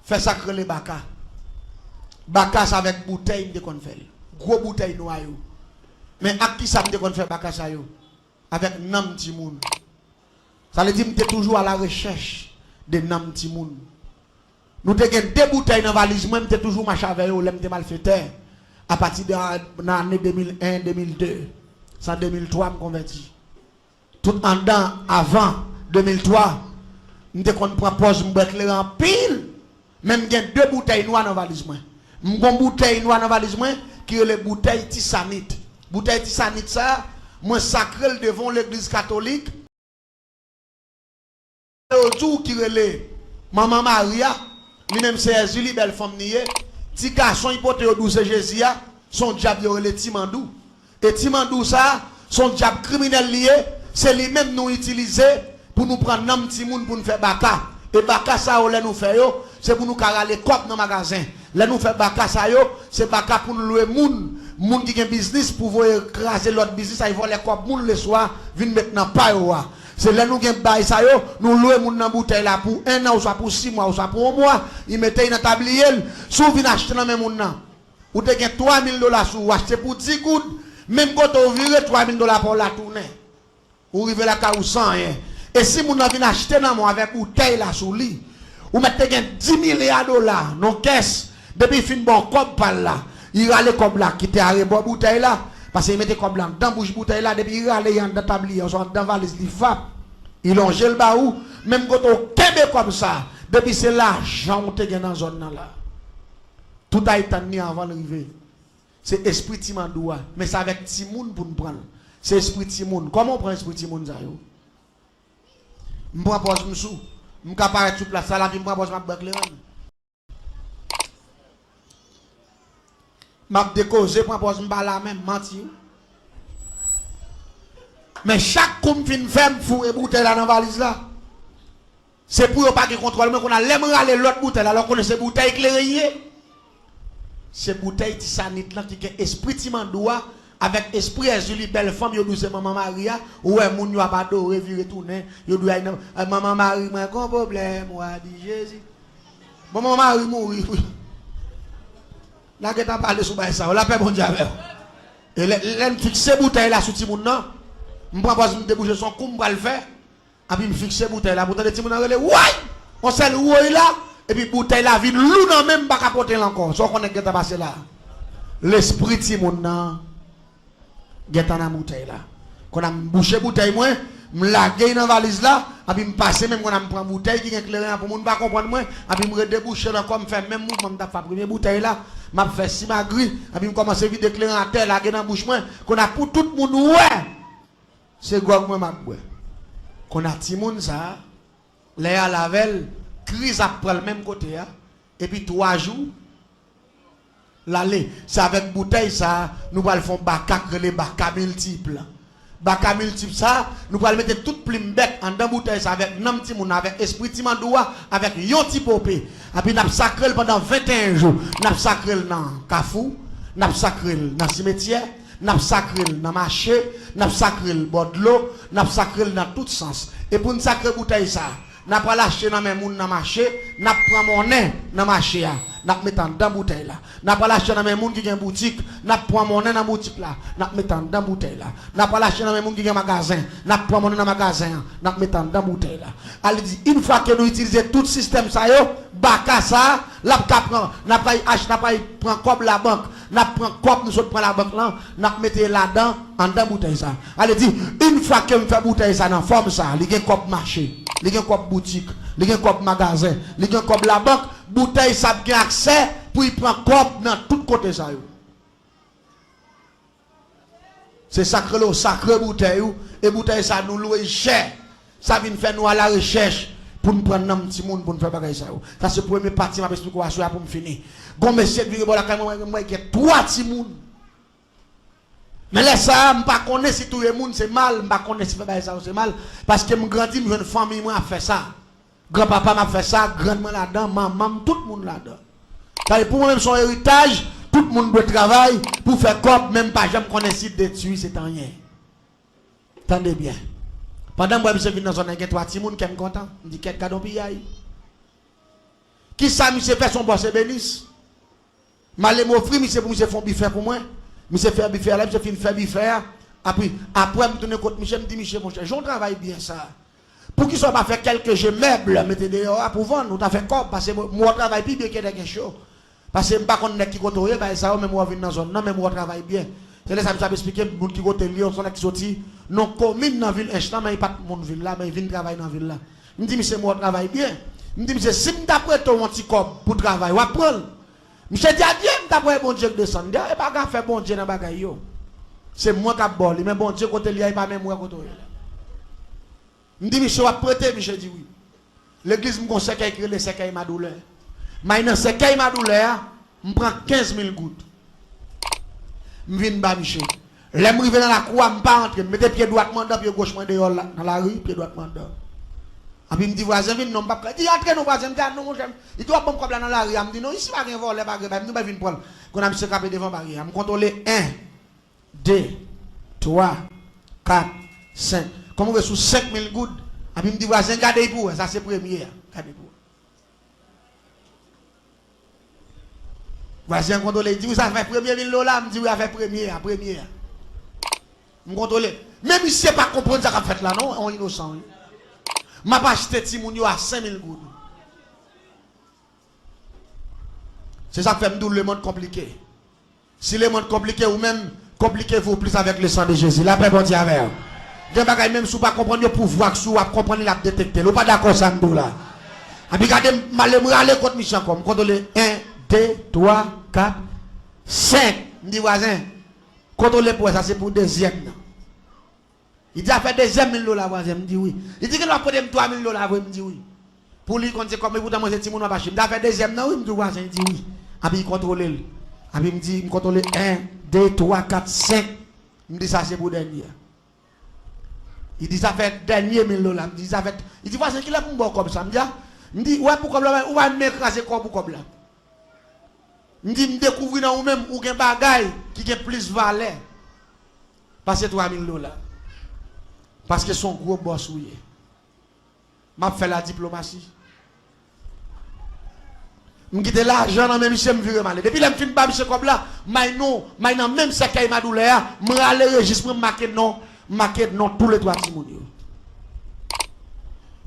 fait sacrer les baka. Baka ça avec bouteille me kon fait. Gros bouteille noir yo. Mais à qui ça me kon fait baka ça yo? Avec nam ti moun. Ça veut dire me toujours à la recherche de nam ti moun. Nous te gen deux bouteilles dans valise moi me toujours marcher avec yo, l'aime mal fait à partir de l'année 2001 2002. Ça 2003 me converti. Tout en dedans avant 2003, me te kon prend pause me éclairer en pile. Même gen deux bouteilles noires dans valise moi. M'gon bouteille noire dans valise moi qui est les bouteilles tisanite. Bouteille tisanite ça, moi sacré devant l'église catholique. Autour qui relève maman Maria, lui-même c'est Julie belle femme nié. Ti garçon hypothèse au douce Jésus son diable relève Timandou. Et Timandou ça, son diable criminel lié, c'est lui-même nous utiliser pour nous prendre nam ti moun pour nous faire baka. Et baka ça on nous fait yo, c'est pour nous carrer cop dans magasin. Là nous fait baka ça yo, c'est baka pour nous louer moun qui a business pour voir écraser l'autre business, ça ils vont les cop moun le soir, viennent maintenant pas yo. C'est là nous gen bail ça yo, nous louer moun dans bouteille là pour 1 an ou soit pour 6 mois ou soit pour 1 mois, ils mettaient dans tablier, sou vinn acheter dans même moun nan. Ou te gen $3000 sou acheter pour 10 gouttes, même quand on vire $3000 pour la tourner. Ou rive la ka ou 100 rien. Et si moun nan vinn acheter dans moi avec bouteille là sous lit, ou mettez gen $10 milliards non caisse, depuis fin bon cop par là, il rale comme là qui te arrêté bouteille là. Parce qu'il mettait comme là, dans bouche bouteille là, depuis il râle dans tablier, on soit dans valise, il frappe. Il longe le baou, même quand on kebe comme ça, depuis c'est l'argent qui est dans la zone là. Tout a été mis avant d'arriver. C'est esprit Timandoua, mais c'est avec Timoun pour nous prendre. C'est esprit Timoun. Comment on prend esprit Timoun ça yo? Je prends pose m'sou, je capare tout place ça là, je prends pose ma banque les m'a décausé pour pose m'ba la même menti. Mais chaque coup fin ferme fou et bouteille là dans valise là. C'est pour pas qu'il contrôle mais qu'on a l'aimerait l'autre bouteille alors qu'on c'est bouteille éclairée. C'est bouteille tisanite là qui est esprit Timandoua avec esprit Julie belle femme yo douce maman Maria ou moun yo a pas adoré virer tourner yo doit maman Marie moi qu'on problème moi dit Jésus. Maman Marie mourir. Là que t'as parlé sur ça, on l'appelle bon Dieu avec. Et l'aime fixer bouteille là sous Timoun non. M'prend pas me déboucher son coup m'va le faire. Et puis me fixer bouteille là bouteille de Timoun relé. Ouais! On sait où est là et puis bouteille là vide lou non même pas capoter encore. So qu'on est geta passé là. L'esprit Timoun non. Geta dans bouteille là. Qu'on a bouché bouteille moi, me laguer dans valise là, et puis me passer même qu'on a me prend bouteille qui est éclairée pour moun pas comprendre moi, et puis me redéboucher là comme faire même mouvement m'a fait première bouteille là. M'a fait si ma grille et puis me commencer vite éclairer en terre là dans bouche moi qu'on a pour tout monde ouais c'est quoi moi m'a boire qu'on a ti monde ça les à lavel crise à prendre le même côté et puis 3 jours l'aller c'est avec bouteille ça nous va le font baka les baka multiples baka multiple ça nous va mettre toute plume bête en dans bouteille ça avec nam ti moun avec esprit Timandoua avec yon ti popé et puis n'a sacré pendant 21 jours n'a sacré dans Kafou n'a sacré dans cimetière n'a sacré dans marché n'a sacré bord de l'eau n'a sacré dans tout sens et pour une sacré bouteille ça n'a pas lâché dans même moun dans marché n'a prend monnaie dans marché n'a mettant dans bouteille là n'a pas lâché dans même moun qui a boutique n'a prend monnaie dans boutique là n'a mettant dans bouteille là n'a pas lâché dans même moun qui a magasin n'a prend monnaie dans magasin n'a mettant dans bouteille là elle dit une fois que nous utilisons tout système ça yo baka ça la prend n'a pas acheter n'a pas prend comme la banque n'a prend comme nous autres prend la banque là n'a mettre là-dedans en dans bouteille ça elle dit une fois que me fait bouteille ça dans forme ça il y a comme marché il y a comme boutique il y a comme magasin il y a comme la banque bouteille ça a accès pour y prendre cop dans tout côté ça yo. C'est sacré le sacré bouteille et bouteille ça nous louer cher ça vient faire nous à la recherche pour nous prendre un petit monde pour nous faire bagaille ça yo. Ça c'est premier partie m'a expliquer pour me finir bon monsieur vient bon la moi qui 3 petits monde mais là ça me pas connaître si tout le monde c'est mal me pas connaître si faire ça c'est mal parce que me grandi me jeune famille moi a fait ça. Grand-papa m'a fait ça, grandement là-dedans, maman, tout le monde là-dedans. Pour moi-même, son héritage, tout le monde doit travailler pour faire comme, même pas, j'aime qu'on essaie de tuer, c'est rien. Tendez bien. Pendant que je suis venu dans une zone, il y a 3 petits gens qui sont contents. Je dis, qu'est-ce qu'il y a? Qui ça, monsieur fait son boss et bénisse? Malé m'offrir, monsieur pour monsieur font biffer pour moi. Monsieur fait biffer là, monsieur fin faire biffer. Après, me tourner contre monsieur, me dit, monsieur, mon cher, j'en travaille bien ça. Pour qu'il soit pas fait quelques jeux meubles, mettez dehors pour vendre, nous t'as fait quoi? Parce que moi, travaille plus bien que des choses. Parce que je ne sais pas qu'on est qui côtoie, ça, même moi, je dans la zone, non, mais moi, travaille bien. C'est là que je vais expliquer, les gens qui côtoient Lyon, sont qui sortis, non, commune dans la ville, instant, mais il n'y a pas de mon ville là, mais il vient travailler dans la ville là. Je me dis, monsieur, moi, travaille bien. Je me dis, monsieur, si je t'apprête un petit corps pour travailler, on va prendre. Monsieur dit, adieu, je t'apprête bon Dieu de descendre. Il n'y a pas qu'à faire bon Dieu dans la bagaille. C'est moi qui ai bolé, mais bon Dieu, côté il n'y a pas même moi côté. Je me dis, monsieur, on va prêter, monsieur dit oui. L'église me conseille qu'à écrire les séquelles ma douleur. Mais dans séquelles ma douleur, je prends 15 000 gouttes. Je viens bas, monsieur. Là, je arrive dans la cour, je ne pas entrer. Je mets pied droit, pied gauche, dehors dans la rue, pied droit, et puis, il me dit, voisin, non, pas prêt. Il entre, non, voisin, non, j'aime. Il doit bon problème dans la rue. Il me dit, non, ici, pas rien voler, pas rien. Nous, venir prendre. Quand on a mis ce capé devant la barrière, je contrôle 1, 2, 3, 4, 5. Comme on veut sous 5 000 gouttes. Et puis, il me dit, voisin, gardez pour. Ça, c'est premier. Gardez pour. Voisin, contrôle. Il dit, oui, ça fait premier 1000 $. Il me dit, oui, ça fait premier. Je contrôle. Même si c'est pas comprendre ça qu'a fait là, non, on est innocent. Je vais acheter Timounio à 5 000 gouttes. C'est ça qui fait le monde compliqué. Si le monde compliqué ou même compliquez-vous plus avec le sang de Jésus. La paix bon Dieu avec vous. Même si vous ne comprenez pas le pouvoir, si vous comprenez la détecter. Vous n'êtes pas d'accord ça nous là. Et puis regardez, je vais aller contre Michel comme. Contrôlez 1, 2, 3, 4, 5. Je dis voisin, contrôlez pour ça, c'est pour deuxième. Il dit, a fait deuxième 1000 $, voisin. Il me dit oui. Il dit qu'il va prendre 3 000 $, il me dit oui. Pour lui, quand c'est comme vous dans ce monde, il a fait deuxième, non, il me dit voisin, il dit oui. Et puis il contrôle. Et puis il me dit, il contrôle 1, 2, 3, 4, 5. Il me dit ça, c'est pour dernier. Il dit, ça fait dernier 1000 $. Il me dit, ça fait. Il dit, voisin, qu'il a pour bon comme ça. Il me dit, ouais, pour comme là, où va m'écraser comme là. Il me dit, je découvre dans vous-même, ou un bagage qui a plus de valeur. Parce que 3 000 $. Parce que son gros boss ouillé. M'a fait la diplomatie. M'quitte l'argent dans même monsieur me vire mal. Depuis l'me fin pas monsieur comme là, non, même ça qui m'a douleur, m'ra le registre marqué non tous les trois petits moun.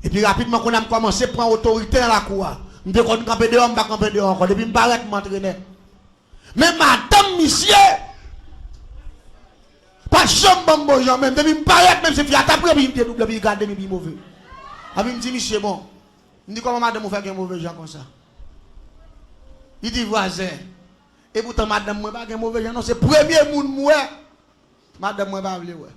Et puis rapidement qu'on a commencé à prendre autorité dans la cour. M'de kon camper dehors, m'pa camper dehors encore depuis m'arrête m'entraîner. Mais madame monsieur pas chambre bon gens même depuis me paraît même c'est fi après puis me double puis garder me mauvais. Abi me dit monsieur bon. Me dit comment madame vous fait un mauvais gens comme ça. Il dit voisin. Et pourtant madame moi pas un mauvais gens non c'est premier monde moi. Madame moi pas vle ouais.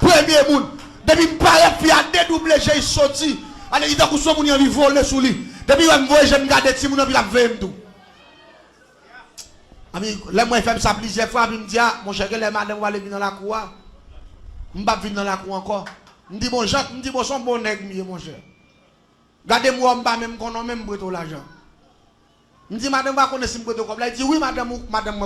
Premier monde depuis me paraît fi a dédoubler j'ai sorti. Allez il t'a coup son moun envie voler sous lui. Depuis me voyer j'aime garder ti moun puis la veille tout. Ami, là moi fait ça plusieurs fois, il me dit mon cher, les madame va aller venir dans la cour. Je ne vais pas venir dans la cour encore. Je me dis bon Jacques, je me dis bon son bon nègre mon cher. Gardez-moi on pas même qu'on même breto l'argent. Je me dis madame va connaître si breto comme là, il dit oui madame moi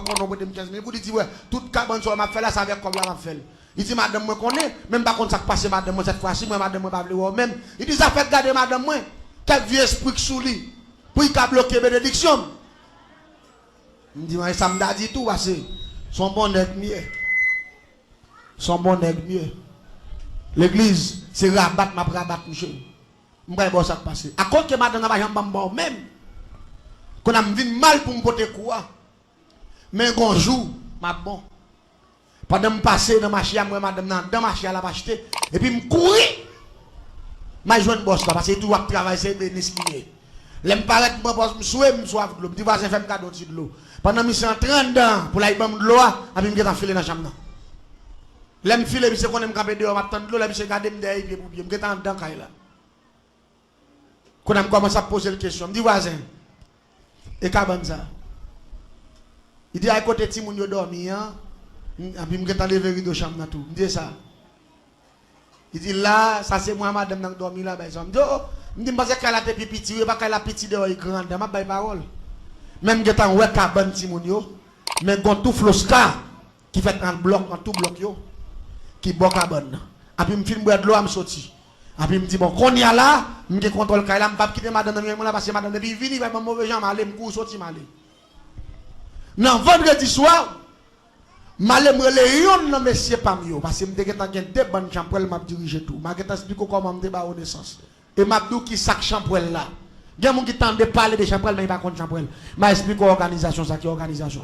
connaît breto 15 000. Il dit ouais, toute cabane sur m'a fait là ça avec comme là m'a fait. Il dit madame moi connaît, même pas contre ça passe madame moi cette fois-ci moi madame moi pas vle même. Il dit ça fait garder madame moi, quel vieux esprit sous lui pour il bloquer bénédiction. Il me dit, ça me dit tout parce que son bon nègre mieux. Son bon nègre mieux. L'église, c'est rabattre, ma rabattre, monsieur. Je ne sais pas ça passer. À cause que madame n'a pas jamais même. Qu'on a vu mal pour me porter quoi. Mais un jour, ma bon. Pendant que je passe dans ma chia, moi, madame, dans ma chia, elle a acheté. Et puis, je courir. Je joue une bosse là parce que tout le travail, c'est bénéfice. L'aime paraître, je souhaite, je soif de l'eau. Je vais faire un cadeau de l'eau. Pendant que je suis en 30 ans, pour la de l'eau, je vais enfiler dans la chambre. L'aime filer, je vais camper dehors, je vais de l'eau, je vais garder mes pieds pour bien. Je vais en dedans. Quand je commence à poser la question, je dis voisin, et qu'est-ce ça? Il dit à côté de Timoun, il dormi, et puis je vais lever de la chambre. Je dis ça. Il dit là, ça c'est moi, madame, qui dormi là. Je dis, parce qu'elle a des petits, pas qu'elle a petit dehors, il grande, je n'ai parole. Même que tu as un cabane Timonio, mais quand tout flosca qui fait un bloc, en tout bloc, qui boit cabane. Et puis, je filme de l'eau, je sorti. Après, il me dit, bon, qu'on y a là, je contrôle quand il a pas quitter madame, parce que madame, depuis vini, il va mauvais gens, je me cours, sorti, m'aller. Non, vendredi soir, je me yon non monsieur Pamio, parce que je me dis deux bonnes chambrelles, je dirige tout. Je vais expliquer comment je me naissance. Et je dis qui sac chambrelle là. Il y a des gens qui tendent de parler de chambrelle, mais ils ne parlent pas de chambrelle. Je explique l'organisation, ça qui est organisation.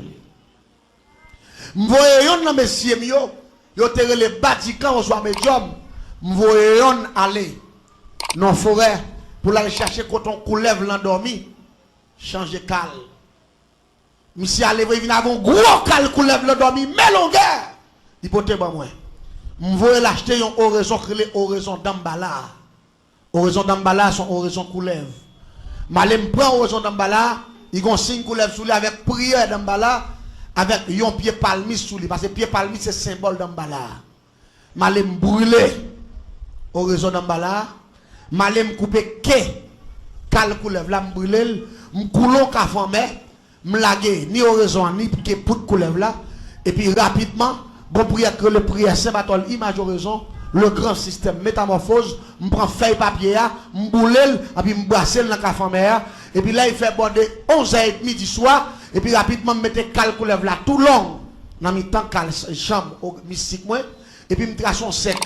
Je vois yon non monsieur Mio, yo te les bâtiments au soir médium. Je vois aller dans la forêt pour aller chercher quand on coulève l'endormi, changer calme. Monsieur allé venir avant gros cal coulève l'endormi, mais longueur. Il peut te ban moi. Je veux l'acheter une oraison qui est oraison d'Ambala. Oraison d'Ambala son oraison coulève. Malé me prend oraison d'Ambala, il y a un signe coulève sous lui avec prière d'Ambala avec un pied palmis sous lui parce que pied palmis c'est symbole d'Ambala. Malé me brûler oraison d'Ambala, malé me couper cal coulève là me brûler, me coulon ka famé, me laguer ni oraison ni que pour coulève là et puis rapidement bon prière que le prière Saint-Barthol image oraison le grand système métamorphose, me prend feuille papier, me boule, et puis me brasser dans la famille, et puis là il fait border 11h30 du soir, et puis rapidement me mettre calculateur là tout long, dans mi temps cal chambre mystique moi, et puis me traçon sec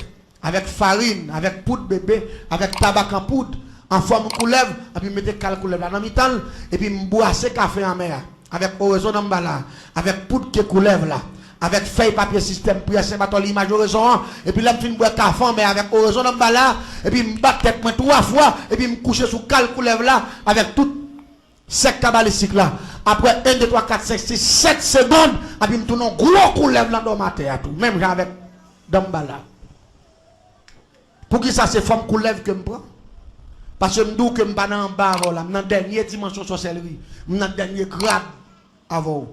avec farine, avec poudre bébé, avec tabac en poudre, en forme coulève, et puis me mettre calculateur là dans mi temps, et puis me brasser café en mer, avec oraison d'emballage, avec poudre qui coulève là. Avec feuille papier système prière Saint-Barthol image oraison et puis là me fin boire café mais avec oraison dans là et puis me battre tête moi 3 fois et puis me coucher sous calculateur là avec tout sec cabalistique là après 1 2 3 4 5 6 7 secondes et puis me tourne gros coulève là dans ma tête tout même avec dans là pour qui ça c'est forme coulève que me prend parce que me dis que me pas dans bas voilà dans dernière dimension sorcellerie dans dernier grade avant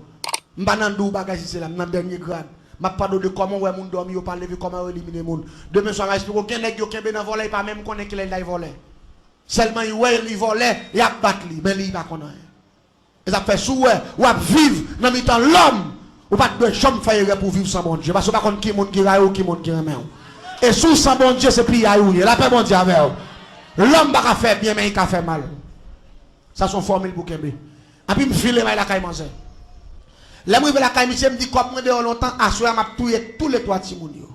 je ne sais pas si c'est le dernier grade. Je ne sais pas de comment on moun dormi, on parle de comment on élimine le monde. Demain soir, je explique aucun nèg qui est dans voler, pas même connaître qu'il est volé. Seulement il volait, il a battu, mais il va connaître. Et ça fait souhait, ou à vivre dans le temps l'homme, ou pas de chambre faire pour vivre sans bon Dieu. Parce que pas contre qui monde qui raille ou qui monde qui remet. Et sous sans bon Dieu, c'est plus aïe, la paix bon Dieu avec l'homme va faire bien, mais il va faire mal. Ça sont formule pour Kembe. Et puis, je file, mais il a qu'à manger. Là, je vais la caille, me dit, comme je dis longtemps, à soir, je vais tous les trois Timounio.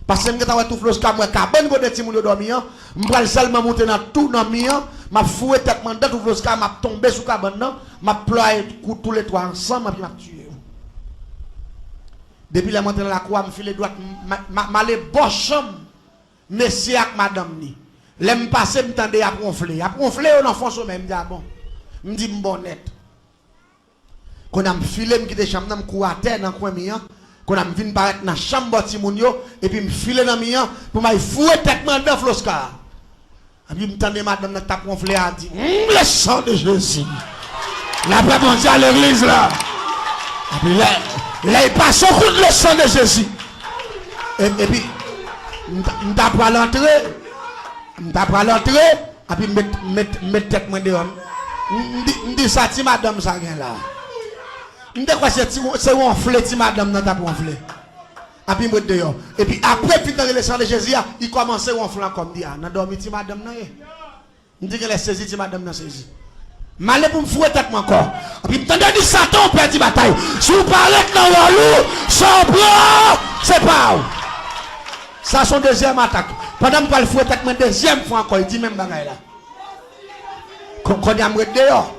Parce que je vais tout flot, je vais bon de Timounio dormir, je vais seulement monter dans tout dans le mien, je vais fouer tête dans tout flot, je vais tomber sous le cabane, je vais ployer tous les trois ensemble, et puis je vais tuer. Depuis la montée dans la croix, je file droite, je vais aller bon chambre, monsieur avec madame. Là, je passe, je m'entendais à ronfler. À ronfler, on en fonce même, je dis, bon, je dis, bon net. Qu'on a filé qui des chambres dans cour à terre dans coin mien qu'on a vinn paraître dans chambre Timounio et puis me filer dans mien pour m'aller fouer tête dans floscar et puis me tendre madame dans tape ronfler a dit le sang de Jésus la paix mondiale à l'église là et puis là il passe au coup de le sang de Jésus et puis me tape à l'entrée et puis mettre tête moi dehors me dit ça ti madame ça gain là. Je crois que c'est ronflé, si madame n'a pas ronflé. Et puis après, puis dans le sang de Jésus, il commence à ronfler comme dit. N'a dormi, si madame n'a pas. Je dis qu'elle est saisie, si madame n'a saisi. Malé pour me fouetter tête encore. Et puis, vous dit Satan, on perd la bataille. Si vous parlez dans le loup, sans blanc, c'est pas où. Ça, son deuxième attaque. Pendant que je fouetter tête, ma deuxième fois encore, il dit même bagaille là. Qu'on a me dehors.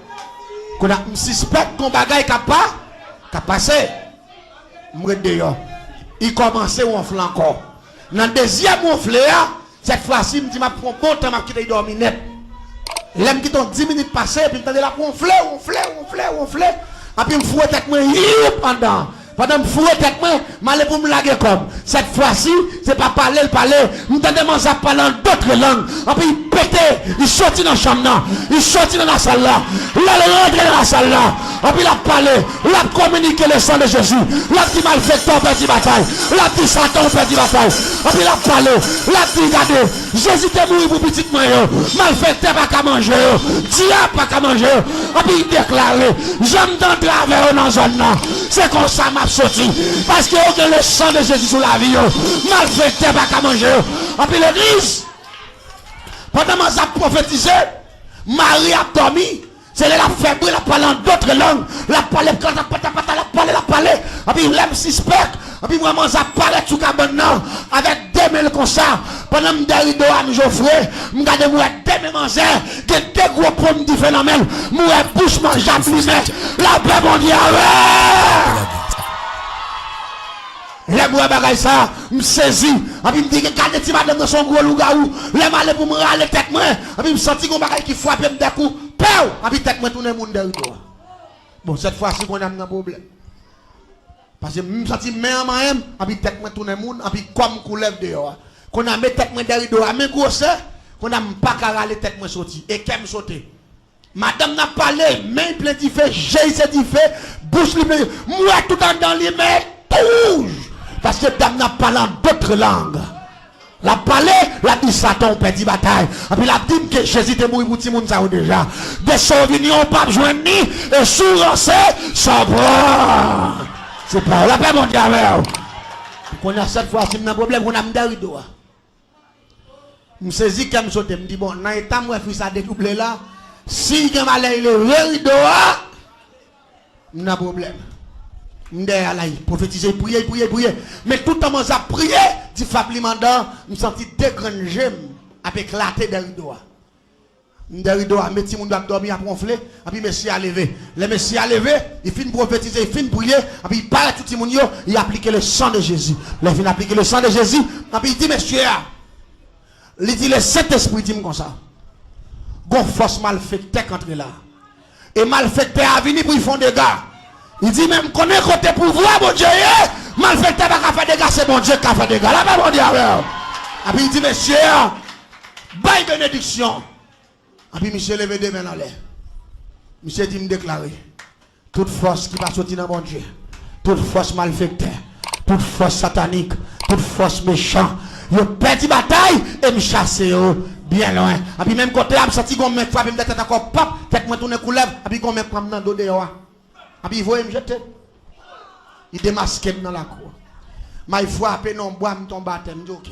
Qu'on a suspect qu'on bagaille capable. Qu'a passé, il commence à ronfler encore. Dans le deuxième ronfler, cette fois-ci, il me dit, je prends bon temps, je vais dormir net. L'aime qui ont 10 minutes passées, puis il me dit, ronfler. Et puis il me fout tête moi, pendant. Pendant que je fous tête moi, je vais pour me laguer comme. Cette fois-ci, ce n'est pas parler, je me demande à parler d'autres langues. Et puis il pète, il sortit dans la chambre, il sortit dans la salle là. Il est rentré dans la salle là. Et puis il a parlé, il a communiqué le sang de Jésus. Il a dit malfaiteur, petit bataille. Il a dit Satan, petit bataille. Et puis il a parlé, il a dit regardez, Jésus est mort pour petit moyen. Malfaiteur, pas qu'à manger. Diable, pas qu'à manger. Et puis il déclare, j'aime d'entrer dans la zone là. C'est comme ça m'a sorti. Parce qu'il y a le sang de Jésus sur la vie. Malfaiteur, pas qu'à manger. Et puis l'église, Pendant que j'ai prophétisé, Marie a dormi. C'est là la faible, la parle en d'autres langues. La parle, la parle. Et puis l'aime suspect. Et puis vraiment, ça paraît tout cabane avec 2000 comme ça. Pendant que je suis à Geoffrey, je regarde moi 2000 manger. Que deux gros pommes différents. Moi, bouche mangeable, la paix mondiale. Les moi bagay ça, me saisi. Et puis me dit que quand tu madame dans son gros loup-garou, les malais pour me râler tête moi. Et puis me senti qu'on bagay qui frappe me d'un coup. Peu! Et puis tête moi tourner monde derrière toi. Bon, cette fois-ci qu'on a un problème. Parce que me senti main en main, et puis tête moi tourner monde, et puis comme qu'on lève dehors. Qu'on a mis tête moi derrière toi, mais grosse, qu'on a pas qu'à râler tête moi sorti et qu'elle me sauter. Madame n'a parlé, main plein d'y fait, j'ai dit fait, bouche libre, moi tout dans les mains, rouge. Parce que dame n'a parlé en d'autres langues. La parlé, la dit Satan petit bataille. Et puis la dit que Jésus te mourir pour tout le monde ça déjà. Des souvenirs pas besoin ni et sous-lancé sans bras. C'est pas la paix mon diable. Qu'on a cette fois, c'est un problème qu'on a mis dans le rideau. Je me saisis comme ça, je me dis bon, dans l'état moi fils ça découplé là. Si il m'a l'air le rideau, on a problème. Prophétiser, prier. Mais tout le temps, j'ai prié, dit Fabli Mandan, je me sentis deux grandes gemmes avec éclaté dans le rideau. Dans le rideau, mes petits gens dormir à ronfler, et puis monsieur a levé. Le monsieur a levé, il finit prophétiser, il finit prier, et puis il parle à tout le monde, il applique le sang de Jésus. Il finit appliquer le sang de Jésus, et puis il dit, monsieur, il dit, le Saint-Esprit dit comme ça. Gon force malfecteur contre là. Et malfecteur a venu pour y faire des gars. Il dit même qu'on est côté pouvoir, mon Dieu, malfecteur va faire des gars, c'est mon Dieu qui a fait des gars. Là, mon Dieu. Et puis il dit, monsieur, bye bénédiction. Et puis monsieur levé des mains dans l'air. Monsieur dit me déclarer, toute force qui va sortir dans mon Dieu, toute force malfecteur, toute force satanique, toute force méchante, je perds bataille et me chasser bien loin. Et puis même côté, je me sens qu'on me frappe, je me tête encore pop, tête me tourne coulève, et puis qu'on me prend dans le dos dehors. Et puis il voit me jeter. Il démasque dans la cour. Mais il faut appeler non bois, me tombe à terre, me dit ok.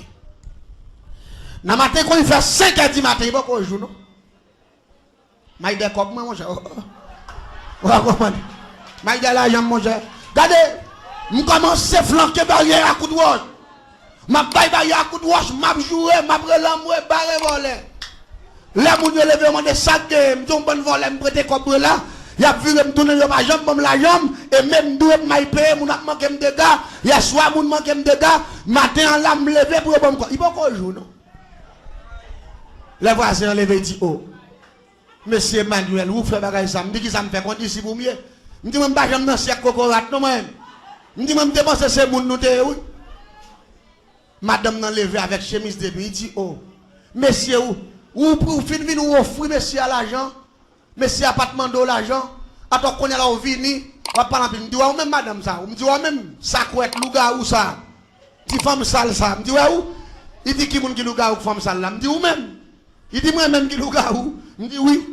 Dans le matin, quand il fait 5h du matin, il va pas jouer, non? Mais il dit comme moi, mon cher. Mais il dit l'argent, mon cher. Regardez, je commence à flanquer barrière à coup de roche. Je vais barrière à coup de roche, je vais jouer, je vais relancer, barrer voler. Là, je vais lever mon sac, je vais bon voler, je vais prêter comme là. Il a vu me tourner ma jambe, comme la jambe, et même doué m'a payé, mon a manqué de dégâts. Il y a soit mon manqué de dégâts, matin en là me lever pour bon quoi. Il va pas jouer non. Les voisins levé dit oh. Monsieur Emmanuel, vous faites bagaille ça, me dit que ça me fait compte ici pour mieux. Me dit même pas jambe dans siècle cocorat non même. Me dit même dépenser ces moun nous te oui. Madame nan levé avec chemise de nuit, il dit oh. Monsieur ou pour fin venir ou offrir monsieur à l'argent. Monsieur appartement de l'argent, attends qu'on est là au vini, on va parler me dit ouais même madame ça, me dit ouais même ça quoi être louga ou ça. Ti femme sale ça, me dit ouais où? Il dit qui moun qui louga ou femme sale là, me dit ou même. Il dit moi même qui louga ou, me dit oui.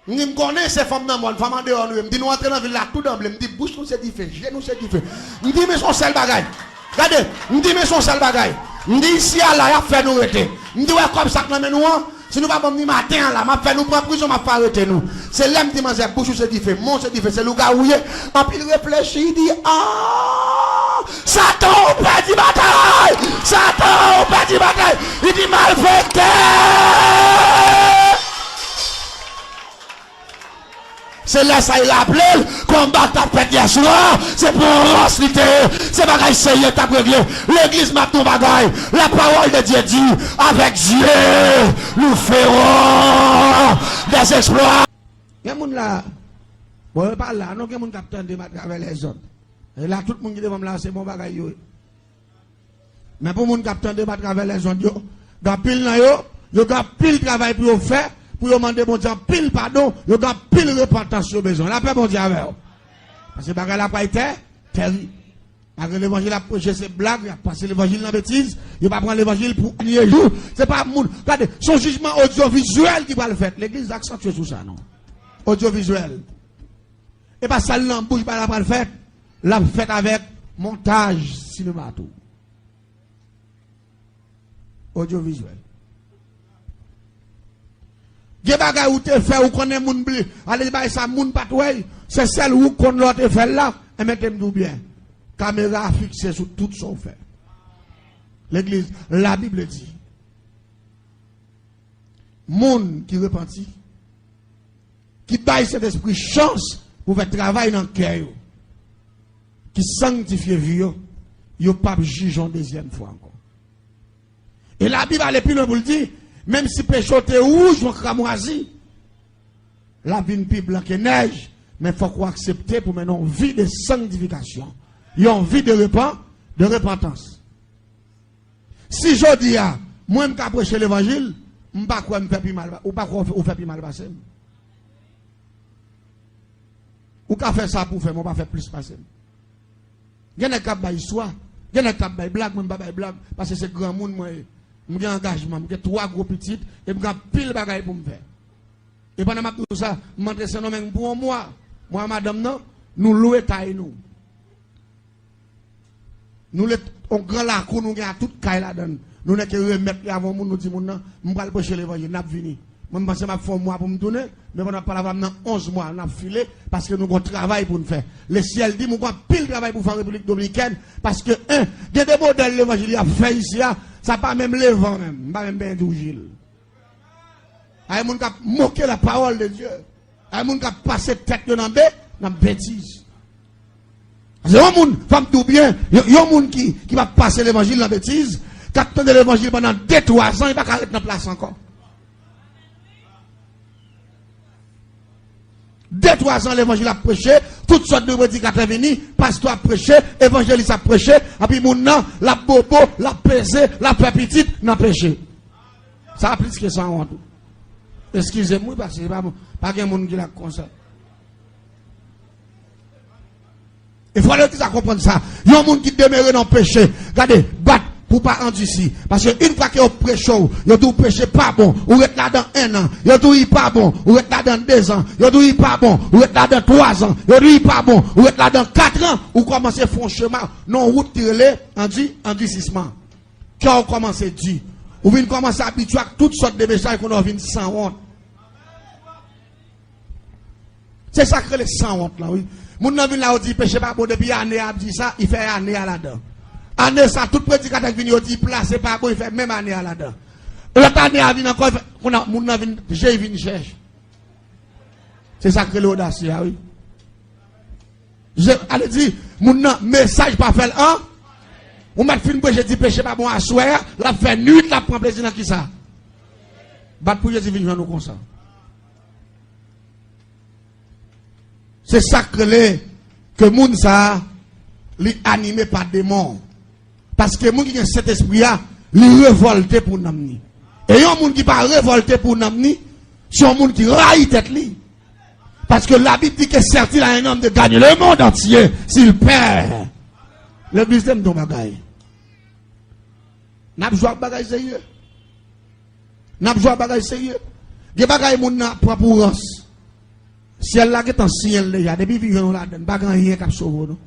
Me connais ces femmes dans moi, femme en dehors me dit nous entrer dans ville là tout d'emblée, me dit bouche nous c'est différent, genou c'est différent. Me dit mais son seul bagaille. Regardez, me dit mais son seul bagaille. Me dit ici là, il a fait nous arrêter. Me dit ouais comme ça que nous si nous ne pouvons pas matin là, m'a fait nous prendre prison, m'a fait arrêter nous. C'est l'homme qui m'a dit bouche c'est différent, mon c'est différent, c'est le gars ouillé. En puis il réfléchit, il dit ah Satan au petit bataille, Satan au petit bataille. Il dit malfecteur. C'est là ça il appelé combat ta fête hier soir, c'est pour hostilité, c'est bagaille sérieux t'as réglé. L'église m'a ton bagaille, la parole de Dieu dit avec Dieu nous ferons des exploits. Il y a moun là, bon pas là, non il y a moun qui attend de avec les autres. Et là tout le monde qui devant là c'est mon bagaille yo. Mais pour moun qui attend de avec les autres yo, dans pile là yo ga pile travail pour faire. Pour demander bon Dieu pile pardon, il y a pile repentance sur besoin. La paix bon Dieu avec. Parce que bagarre la pas été terrible. Malgré l'évangile a prêché ses blagues, il a passé l'évangile dans la bêtise, il va prendre l'évangile pour un jour. C'est pas monde. Regardez, son jugement audiovisuel qui va le faire. L'église accentue sur ça non. Audiovisuel. Et pas ça l'embouche pas la le faire. La fait avec montage cinématographique. Audiovisuel. Des bagages où tu fait, ou connaît moun blé, allez, bah, ça, moun patoué, c'est celle où qu'on l'autre fait là, et mettez-moi bien. Caméra fixée sur tout son fait. L'église, la Bible dit, moun qui repentit, qui baille cet esprit chance pour faire travail dans le cœur, qui sanctifie vie, yo pas juge en deuxième fois encore. Et la Bible allait plus loin pour le dire, même si péché est rouge ou cramoisi, la vie n'est plus blanc que neige, mais il faut qu'on accepte pour mener une vie de sanctification, une vie de repentance. Si je dis, moi, je vais prêcher l'évangile, je ne vais pas faire plus mal, ou pas faire plus mal passer. Ou qu'à faire ça pour faire, moi, pas faire plus passer. Il y a des cas de histoire, il y a des cas de blague, moi, je ne pas blague, parce que c'est grand monde, moi, j'ai un engagement, j'ai 3 gros petites, et j'ai pile de bagaille pour me faire. Et pendant que tout ça, je m'en laisse un homme pour moi, madame, non, nous louons taille nous. Nous, on grand la cour, nous avons toute caille là-dedans. Nous n'avons que remettre avant nous, nous disons, non, je vais prêcher l'évangile, nous avons fini. Je pense que je vais moi pour me tourner, mais on n'a pas la dans 11 mois, on a filé, parce que nous avons un travail pour nous faire. Le ciel dit, nous avons pile de travail pour faire la République Dominicaine, parce que, il y a des modèles de l'évangile à faire ici, ça pas même le vent, même, pas même bien d'ougile. Il y a des gens qui ont moqué la parole de Dieu. Il y a des gens qui ont passé tête dans la bêtise. Il y a des gens, femme tout bien, il y a des gens qui va passer l'évangile dans la bêtise, qui attendent l'évangile pendant 2-3 ans, il va pas arrêter dans la place encore. 2-3 ans, l'évangile a prêché, toutes sortes de prédicateurs venus, pasteur a prêché, évangéliste a prêché, et puis mon nom, la bobo, la pesé, la petite, n'a prêché. Ça a plus que ça en tout. Excusez-moi, parce que c'est pas bon. Pas qu'il y a un monde qui l'a comme ça. Il faut aller comprendre ça. Il y a un monde qui demeure dans le péché. Regardez, battre pour pas en ici. Parce que une fois que vous prêchez, vous tout prêchez pas bon. Vous êtes là dans 1 an. Vous tout pas bon. Vous êtes là dans 2 ans. Vous tout pas bon. Vous êtes là dans 3 ans. Vous tout pas bon. Vous êtes là dans 4 ans. Vous commencez à faire un chemin. Non, route tirée en endurcissement. Quand vous commencez à dire, vous venez commencer à habituer à toutes sortes de messages qu'on a vu sans honte. C'est ça que les sans honte là, oui. Mon nom vient là, on dit, péché pas bon, depuis année, a dit ça, il fait année à là-dedans. Année ça, tout prédicateur qui vient, il dit, place, c'est pas bon, il fait même année à là-dedans. L'autre année, il vient encore, mon nom vient, j'ai venu chercher. C'est ça que l'audace, oui. Allez dire, mon nom, message pas fait un. On m'a fait une péché, dit, péché pas bon à soir, la fait nuit, la prend plaisir dans qui ça? Bat pour Jésus, vient nous comme ça. C'est ça que moun ça li animé par démon. Parce que moun qui a cet esprit là, li révolté pour namni. Et yon moun qui pas révolté pour namni, c'est un moun qui raille tête li. Parce que la Bible dit que certain a un homme de gagner le monde entier s'il perd. Le business ton bagay. N'a besoin bagay sérieux. N'a besoin bagay sérieux. Des bagay moun na pour si elle l'a en ciel déjà, depuis vivre là-dedans, pas grand rien qui sauve nous.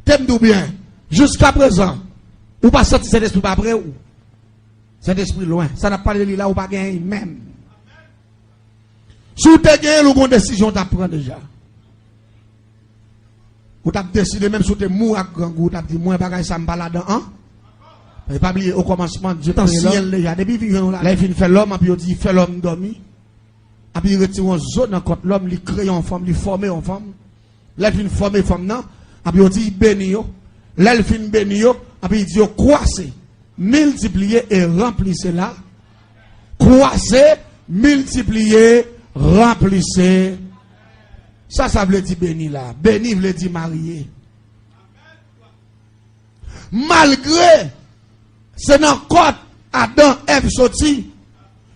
T'aimes tout bien. Jusqu'à présent, ou pas sortir cet esprit pas après ou cet esprit loin. Ça n'a pas de là ou pas gagné même. Si vous avez gagné, vous avez une décision d'apprendre déjà. Vous avez décidé même si vous êtes mou à grand goût, vous avez dit, moi, je ça me pas là-dedans, hein? Vous n'avez pas oublié au commencement, Dieu est en ciel déjà, depuis vivre là. Là, il fait l'homme, et puis il dit, fait l'homme dormir. Et puis il retire une zone dans contre l'homme, il crée une femme, il forme une femme. Là, il forme une femme, non? Et puis il dit, béni yo. Là, il finit béni yo. Et puis il dit, croissez, multipliez et remplissez là. Croissez, multipliez, remplissez. Ça veut dire béni là. Béni veut dire marié. Malgré, c'est dans le code Adam, Ève sorti.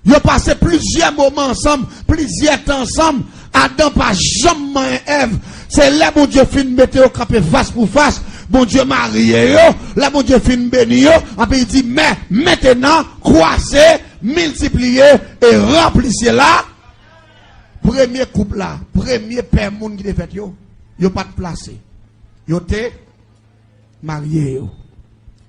Ils ont passé plusieurs moments ensemble, plusieurs temps ensemble. Adam pas jamais Ève. C'est là mon Dieu fin mettre au campé face pour face. Mon Dieu marié yo. Là mon Dieu fin béni yo. Et puis il dit, mais maintenant, croissez, multipliez et remplissez là. Premier couple là, premier père monde qui est fait yo. Yo pas de placé. Yo te marié yo.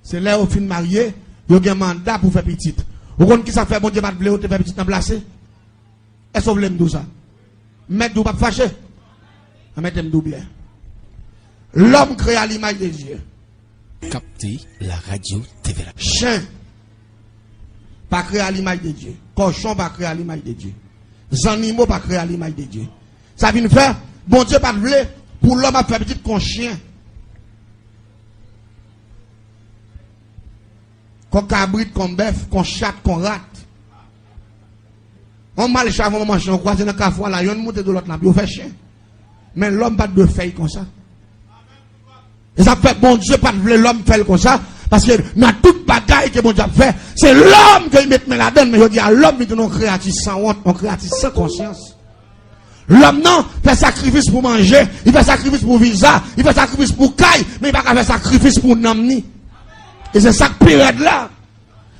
C'est là au fin marié, yo gen mandat pour faire petite. Vous comprenez qui ça fait, bon Dieu, pas de blé, te fait petit emplacé? Est-ce que vous voulez me dire ça? Mettez-vous pas fâché? Mettez-vous bien. L'homme créé à l'image de Dieu. Captez la radio TV. Chien, pas créé à l'image de Dieu. Cochon, pas créé à l'image de Dieu. Les animaux, pas créé à l'image de Dieu. Ça vient faire, bon Dieu, pas de blé, pour l'homme à faire petit qu'on chien. Qu'on cabrit, qu'on bœuf, qu'on chatte, qu'on rate. On mal chat, on mange, on croise dans le café, là, on monte de l'autre là, puis on fait chien. Mais l'homme pas de feuilles comme ça. Et ça fait, bon Dieu, pas de blé, l'homme fait comme ça. Parce que dans toute bagaille que bon Dieu fait, c'est l'homme qui met là-dedans. Mais je dis à l'homme, il est créatif sans honte, on créatif sans conscience. L'homme, non, fait sacrifice pour manger, il fait sacrifice pour visa, il fait sacrifice pour caille, mais il va pas faire sacrifice pour n'amener. Et c'est ça que période là.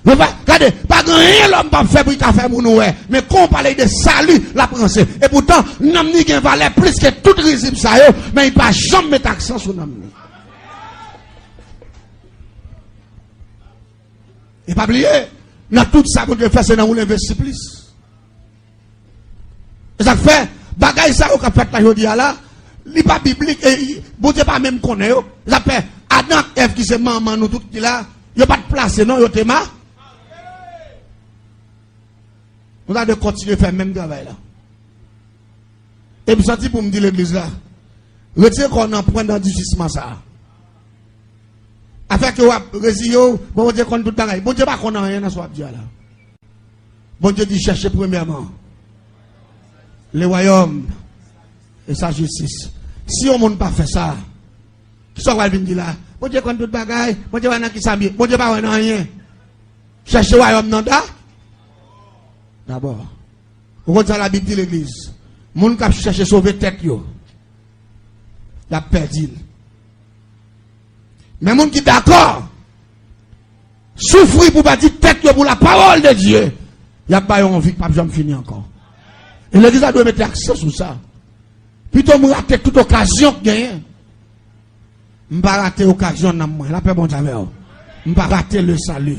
Regardez, pas rien l'homme pas fait pour qu'il fait pour nous. Mais quand on parle de salut, la pensée. Et pourtant, n'amener qui valait plus que tout régime ça, mais il ne va jamais mettre accent sur n'amener. Et pas oublier, dans tout ça, pour faire, c'est dans où l'investir plus. Et ça fait, bagaille ça, qu'on fait là, je dis là, il n'est pas biblique, et bon Dieu pas même connaître. Ça fait, Adam, Ève qui se maman, nous tout qui là, il n'y a pas de place, non, il y a des mains. On a de continuer à faire le même travail là. Et puis, senti pour me dire l'église là, retirez qu'on en prend dans le jugement ça. Afin que vous résilez, bon Dieu qu'on tout pareil. Bon Dieu pas qu'on a rien dans ce là. Bon Dieu dit chercher premièrement le royaume et sa justice. Si on ne pas fait ça, qui soit va venir là, bon Dieu qu'on tout bagaille, bon Dieu va qui s'habille, bon Dieu pas rien. Chercher le royaume non da. D'abord, vous regardez la Bible de l'église. Moun qui cherche sauver tête yo. La perdu. Mais moun qui d'accord souffrir pour pas dire tête yo pour la parole de Dieu. Il y a pas envie que pas jamais finir encore. Et l'église doit mettre accent sur ça. Plutôt me rater toute occasion que gagne. M'pas rater occasion dans moi. La paix bon Dieu. M'pas rater le salut.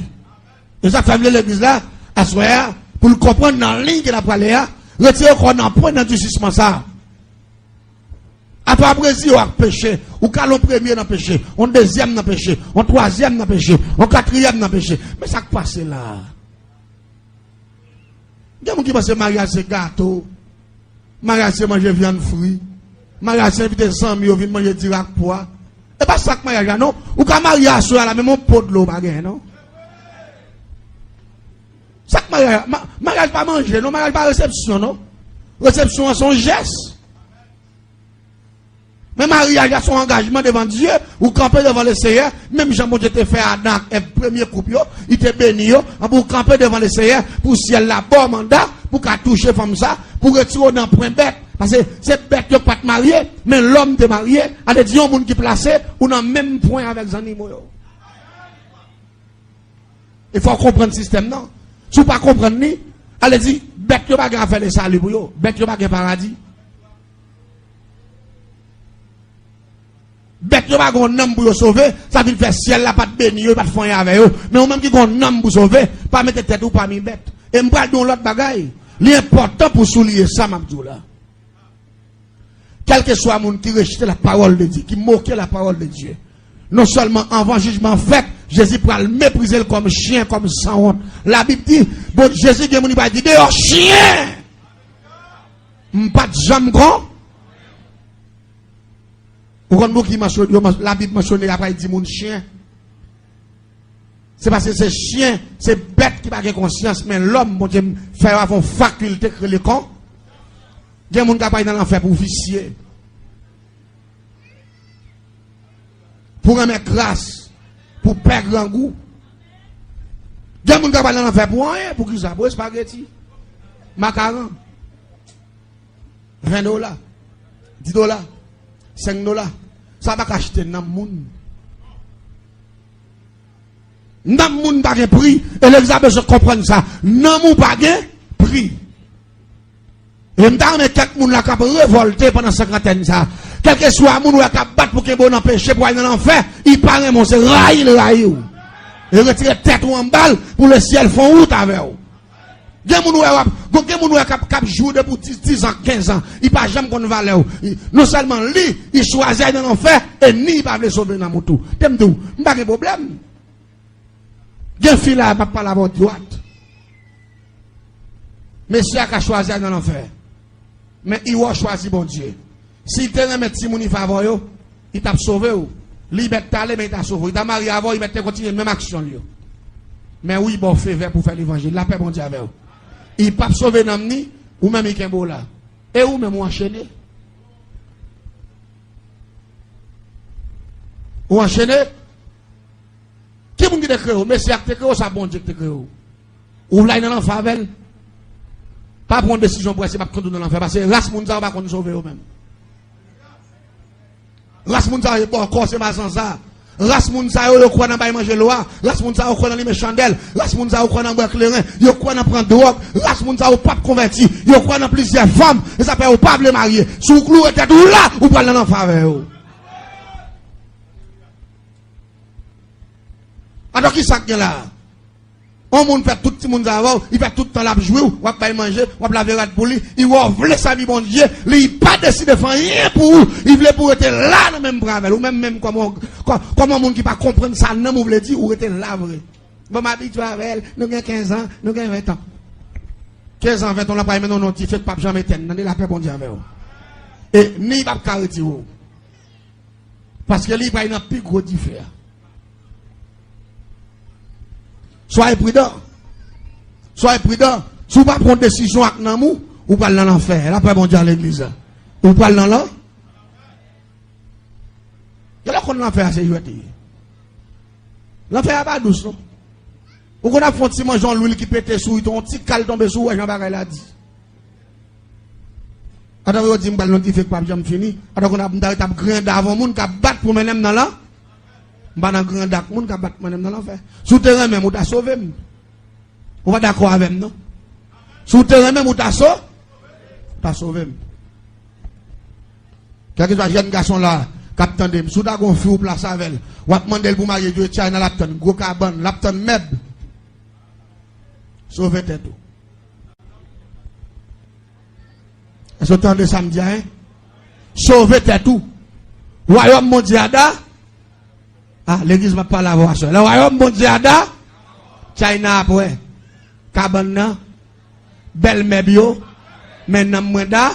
Et ça fait l'église là à soir pour le comprendre dans la ligne que la parlé, retirez qu'on en prend dans le jugement ça. Après Brésil, on a péché. Ou calon premier dans le péché. On deuxième dans le péché. On troisième dans le péché. On quatrième dans le péché. Mais ça qui passe là. Il y a des gens qui pensent que mariage c'est gâteau. Mariage c'est manger viande fruit. Mariage c'est inviter 100 000 viennent manger direct poids. Et pas ça que mariage non. Ou quand mariage soit là, même on pot de l'eau, non? Ça que mariage pas manger, non, mariage pas réception, non. Réception son geste. Mais mariage a son engagement devant Dieu, ou camper devant le Seigneur, même Jean-Bon Dieu te fait Adam, et premier couple, il te béni, pour camper devant le Seigneur, pour ciel la bon mandat, pour qu'à toucher comme ça, pour retirer dans point bête. Parce que c'est bête qui pas te marier, mais l'homme te marié, a dit un monde qui placé, ou dans le même point avec les animaux. Il faut comprendre le système, non? Si vous ne comprenez pas, allez dire, bête qui va faire le salut pour vous, bête qui va faire le paradis. Bête qui va faire un homme pour vous sauver, ça veut faire ciel là, pas de béni, pas de foyer avec eux. Mais au même qui va un homme pour sauver, pas mettre tête ou pas mis bête. Et je vais vous donner l'autre bagaille. L'important pour souligner ça, Mabdou là. Quel que soit le monde qui rejette la parole de Dieu, qui moque la parole de Dieu, non seulement avant jugement fait, Jésus pourra le mépriser comme chien, comme sans honte. La Bible dit, bon, Jésus qui m'a dit, dehors chien! Pas de jambe grand. La Bible mentionne après, il dit, mon chien. C'est parce que c'est chien, c'est bête qui n'a pas conscience, mais l'homme, bon Dieu, fait avoir une faculté que le con. Il y a des gens qui dans l'enfer pour officier. Pour remettre grâce. Pour perdre grand goût. Il y a des gens qui dans l'enfer pour rien. Pour qui ça? Pour spaghetti. Macaron. 20 $. 10 $. 5 $. Ça va acheter dans le monde. Dans le monde, pas de prix. Et les gens se comprennent ça. Dans le monde, pas de prix. Et m'ta mais quelques moun la cap révolter pendant 50 ça. Quel que soit moun ou la cap battre pour que bon empêcher pour aller dans l'enfer, il paraît mon c'est rail le rail. Et retirer tête ou en balle pour le ciel font route avec vous. Gen moun kap joue depuis 10 ans, 15 ans, il pas jamais qu'on valeur. Non seulement lui, il choisit dans l'enfer et ni il pas veut sauver dans moutou. T'aimes tout, pas de problème. Gen fille là pas la votre droite. Monsieur a choisi dans l'enfer. Mais il a choisi bon Dieu. Si tu remet si moun faveur yo, il t'a sauvé ou. Liberté aller mais il t'a sauvé. Il t'a marié avant, il mettait continuer même action lui. Mais oui, bon fait pour faire l'évangile. La paix bon Dieu avec vous. Il pas sauver namni ou même il est là. Et ou même enchaîné. Ou enchaîné. Qui moun qui te créé? Mais c'est acte créé ça bon Dieu qui te créé. Ou là dans l'enfer. Pas prendre décision pour essayer de conduire dans l'enfer parce que race moun ça va pas sauver eux même. Race moun ça est pas encore c'est pas sans ça. Race moun sa yo croit dans bail manger loi, race moun sa yo croit dans les chandelle, race moun sa yo croit dans boire clairin, yo croit dans prendre drogue, race moun sa yo pas converti, yo croit dans plusieurs femmes, et ça fait au pas les marier. Sous clou était tout là ou pas dans faveur. Alors qui ça là? On monde fait tout le monde avant, il fait tout le temps la jouer, ou pas manger, ou la verre pour lui, il veut sa vie bon Dieu, il pas décidé de faire rien pour vous, il voulait pour être là dans même bravel, ou même comment monde qui pas comprendre ça, non, vous voulez dire, ou était là vrai. Bon, m'habitue avec elle, nous avons 15 ans, nous avons 20 ans. 15 ans, 20 ans, on n'a pas aimé non, tu fais pas jamais tenir, dans la paix bon Dieu avec vous. Et ni pas carréti vous. Parce que lui, il n'y a pas plus gros différence. Soyez prudent. Soyez prudent. Si vous ne prenez pas de décision avec nous, vous parlez dans l'enfer. Là, après, bon Dieu à l'église. Vous parlez dans l'enfer. Et là, qu'on l'enfer, c'est joué. L'enfer n'est pas douce, non? Vous connaissez un petit mangeant l'huile qui pète sous, un petit cal tombe sous, Jean Bagay l'a dit. Alors, vous dites, je ne fais pas, je fini. Alors, on a un grand d'avant, moun qui bat pour mener dans l'enfer. Bah dans grand dak moun ka battre dans l'enfer. Sous terrain même ou t'a sauvé. On va d'accord avec non. Sous terrain même ou t'a sauvé. Quelque soit jeune garçon là, capitaine de sous ta gon fou place avec. Ou a demander pour marier Dieu China lapton, gros carbone, lapton meb. Sauver tête tout. Est-ce que tu entends samedi hein? Sauver tête tout. Royaume mondial ah, l'église m'a pas la voix. Le royaume mondial, China après, Kabana, belle mebio, maintenant mwenda,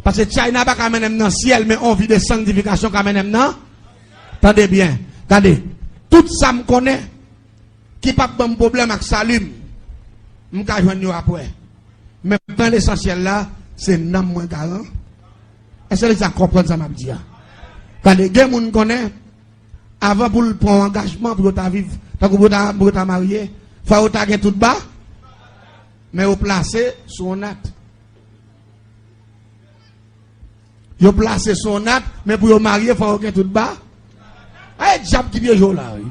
parce que China pas quand même dans le ciel, mais on vit de sanctification quand même dans. Attendez bien, regardez, tout ça me connaît, qui pas de problème avec salut, m'ka joindre après. Mais dans l'essentiel là, c'est nam moins garant. Est-ce que ça comprend ça m'a dit? Regardez, gen moun connaît. Avant pour prendre engagement pour ta vivre, pour ta marier, faut que tu tout bas, mais au placer son acte. Yo placer son acte, mais pour yo marier, faut que tout bas. Eh, diable qui vient jouer là, oui.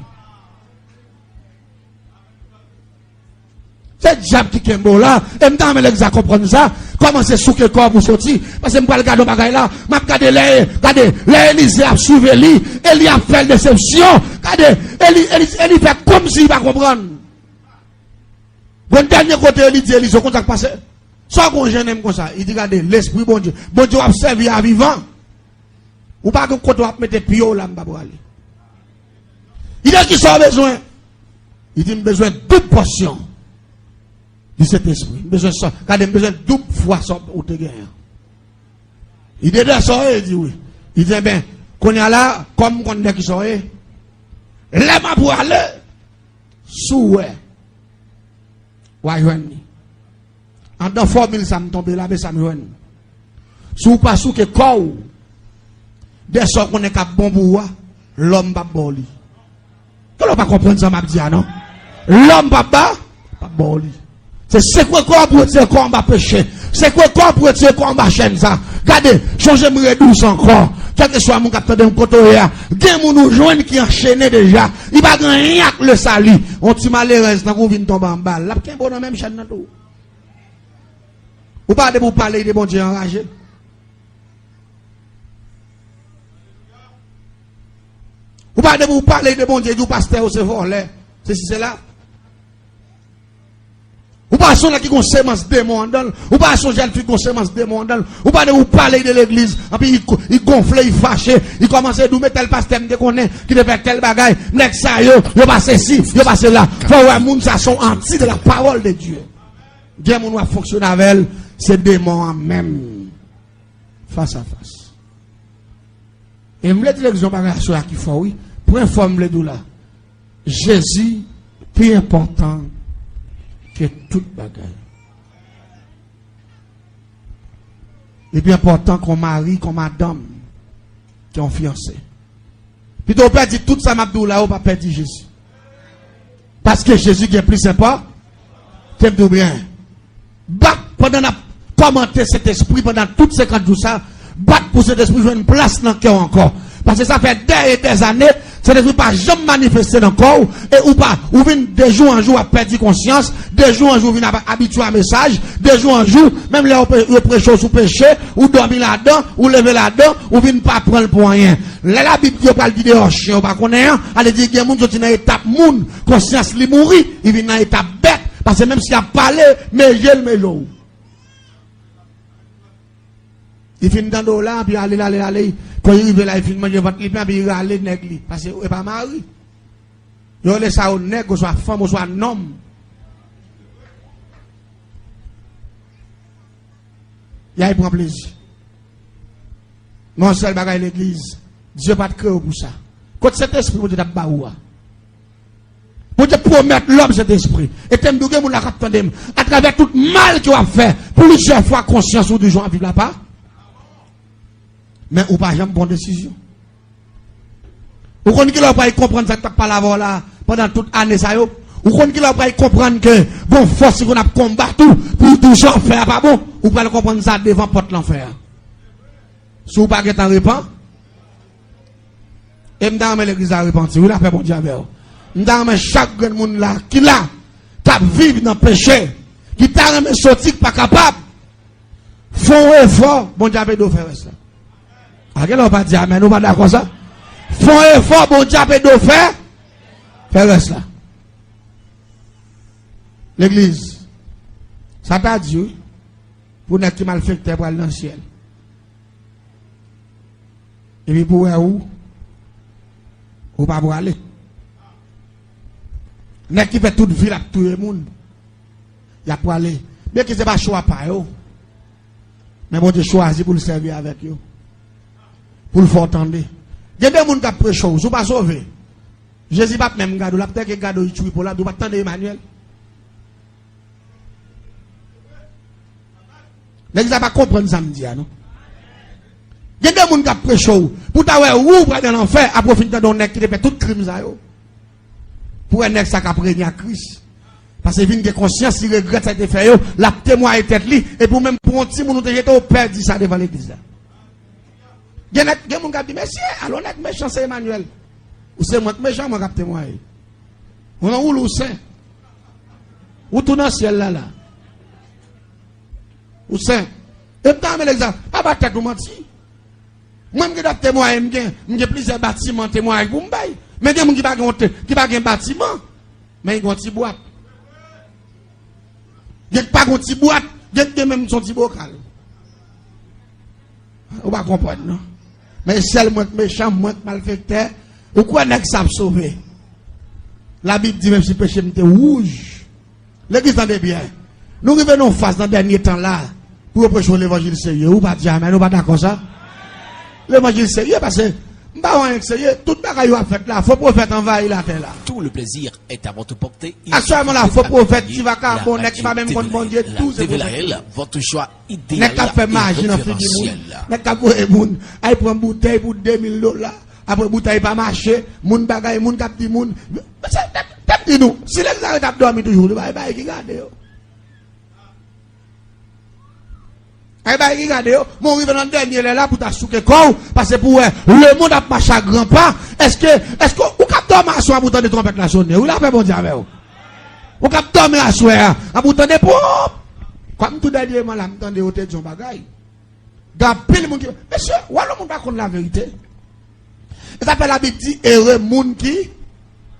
C'est diable qui est beau là. Et m'dame l'exact comprendre ça. Comment c'est sous que corps pour sortir? Parce que m'pas le garder bagaille là. M'a regardé les Élysée a suivi lui. Eli a fait déception. Regardez, Eli fait comme s'il va comprendre. Bon dernier côté Eli dit Élysée contact passé. Soit qu'on jeune comme ça, il dit regardez l'esprit bon Dieu. Bon Dieu a servi à vivant. Ou pas que côté va mettre pio là m'pa pour aller. Il a qui ça besoin. Il dit besoin de toute portion. De cet esprit. Besoin ça. Quand il besoin double fois ça ou te gagne. Il dit ça, il dit oui. Il dit ben, qu'on est là, comme qu'on est qui ça, là ma pour aller, sous ouais. En dans formule ça me tombe là, mais ça me joigne. Sous pas sous que corps, dès qu'on est cap bon pour l'homme pas boli. Qu'on pas comprendre ça m'a dit non. L'homme pas boli. C'est quoi pour dire qu'on va pécher? C'est quoi pour dire qu'on va chaîne ça? Regardez, changez moi douce encore. Quel que soit mon capteur de mon côté, il y a des gens qui enchaînent déjà. Il va gagner le salut. On t'y malheureuse, tant qu'on vient tomber en balle. Là, qu'un bon même chaîne dans tout. Ou pas de vous parler de bon Dieu enragé? Ou pas de vous parler de bon Dieu du pasteur au c'est volé? C'est si c'est là. Ou pas son là qui ont sémence démon dans, ou pas son jeune fille qui ont sémence démon dans, ou pas de vous parler de l'église, et puis il gonfle, il fâche, il commence à nous mettre tel pasteur me connaît, qui devait faire tel bagaille, nek ça yo passe ici, yo passe là. Faut voir moun ça sont anti de la parole de Dieu. Dieu moun va fonctionner avec elle, c'est démon en même face à face. Et me dit l'exemple bagaille sur qui faut oui, pour informer le là. Jésus plus important que toute bagaille. Et plus important qu'on mari, qu'on madame, qui ont fiancé. Puis on peut dire tout ça, m'abdou là, on va pas dire Jésus. Parce que Jésus qui est plus sympa, t'aimes tout bien. Bat pendant la commenter cet esprit pendant toutes ces 50 jours ça, bat pour cet esprit jouer une place dans le cœur encore. Parce que ça fait des années, cet esprit pas jamais manifesté dans le corps, et ou pas, ou vient de jour en jour à perdre conscience, de jour en jour vient habitué à message, de jour en jour, même les prêcheurs sous péché, ou dormir là-dedans, ou lever là-dedans, ou vient pas prendre pour rien. Là, la Bible dit, pas le dire hors chien, ou pas qu'on est un, elle dit, il y a des gens qui sont dans l'étape moun, conscience li mourir, il vient dans l'étape bête, parce que même s'il a parlé, mais j'ai le mélo. Il finit dans l'eau là, puis aller. Quand il arrive là, il finit manger votre lippe, puis il aller nègre. Parce qu'il n'est pas mari. Il laisse ça au nègre, soit femme, soit un homme. Il prend plaisir. Mon seul bagage l'église. Dieu pas de cœur pour ça. Quand cet esprit, vous dites baoua. Vous dites promettre l'homme cet esprit. Et t'aimes douger mon la captandem. À travers tout mal qu'il a fait, plusieurs fois conscience ou du jour à vivre là-bas. Mais ou pas jamais bonne décision. Ou qu'on qui l'a pas comprendre ça que pas l'avoir là pendant toute année ça yo. Ou qu'on qui l'a pas comprendre que bon force qu'on a combattu pour toujours faire pas bon. Ou pas le comprendre ça devant porte l'enfer. Si ou pas que t'en repent. Et m'dame l'église a repenti. Oui la fait bon Dieu avec vous. M'dame chaque grand monde là qui là t'a vivre dans péché, qui t'a remis sortir pas capable. Font effort bon Dieu avec nous faire ça. À quel on va dire amen, nous pas d'accord ça? Font effort, bon Dieu peut nous faire. Faire cela. L'église, ça t'a dit, pour n'être qui malfecté pour aller dans le ciel. Et puis pour où? Ou pas pour aller. N'est-ce qui fait toute ville à tout le monde? Il y a pour aller. Bien que ce n'est pas choix par eux. Mais bon Dieu choisit pour le servir avec eux. Pour le faire entendre. Il y a des gens qui ont pris chose, ou pas sauvé. Jésus pas même garde, la peut-être que garde il tue pour là, ou pas attendre Emmanuel. L'église n'a pas compris ça me dit, non? Il y a des gens qui ont pris chose, pour t'avoir ou pour aller dans l'enfer, à profiter d'un nec qui fait tout crime ça yo. Pour un nec ça qui a pris à Christ. Parce que vient de conscience, il regrette ça a été fait yo, la témoin est tête li, et pour même pour un petit monde nous te au père dit ça devant l'église là. Il y a des gens qui ont dit, monsieur, alors on est méchant, c'est Emmanuel. Ou c'est moi méchant, moi, qui témoigné. On a où le saint? Ou tout dans le ciel là, là? Ou saint? Et puis, l'exemple, pas battre tête ou mentir. Moi, je suis témoigné, j'ai plusieurs bâtiments témoignés pour me bailler. Mais il y a des gens qui n'ont pas un bâtiment, mais ils ont un petit boîte. Il n'y a pas un petit boîte, il y a même son petit bocal. On va comprendre, non? Mais celle moins méchant, moins malfecteur, ou quoi n'est-ce que ça me sauver? La Bible dit même si le péché était rouge. L'église entendez bien. Nous revenons face dans le dernier temps là pour prêcher l'évangile sérieux. Ou pas dire, mais nous pas d'accord ça? L'évangile sérieux parce que tout le bagaille a fait là, faut prophète envahir la terre là. Tout le plaisir est à votre portée. Actuellement là, faut prophète qui va carbonner, qui va même contre bon Dieu, tout c'est votre choix idéal. N'est qu'à faire magie dans le monde. N'est qu'à voir les monde, il prend une bouteille pour $2000. Après bouteille pas marcher, moun bagaille, moun cap di moun. T'as nous, si les gens ont dormi toujours, il va qui garder yo. Eh ben, regardez, mon rive dans le dernier là pour t'assouker quoi, parce que pour le monde a marché à grands pas. Est-ce que, ou capteur ma soie pour tendre trompette la sonner? Ou la fait bon Dieu avec vous? Ou capteur ma soie, à pour tendre pop? Comme tout dernièrement là, m'tendez au tête de son bagaille. Dans pile monde qui, monsieur, ou alors monde pas contre la vérité. Et ça fait la Bible dit, heureux monde qui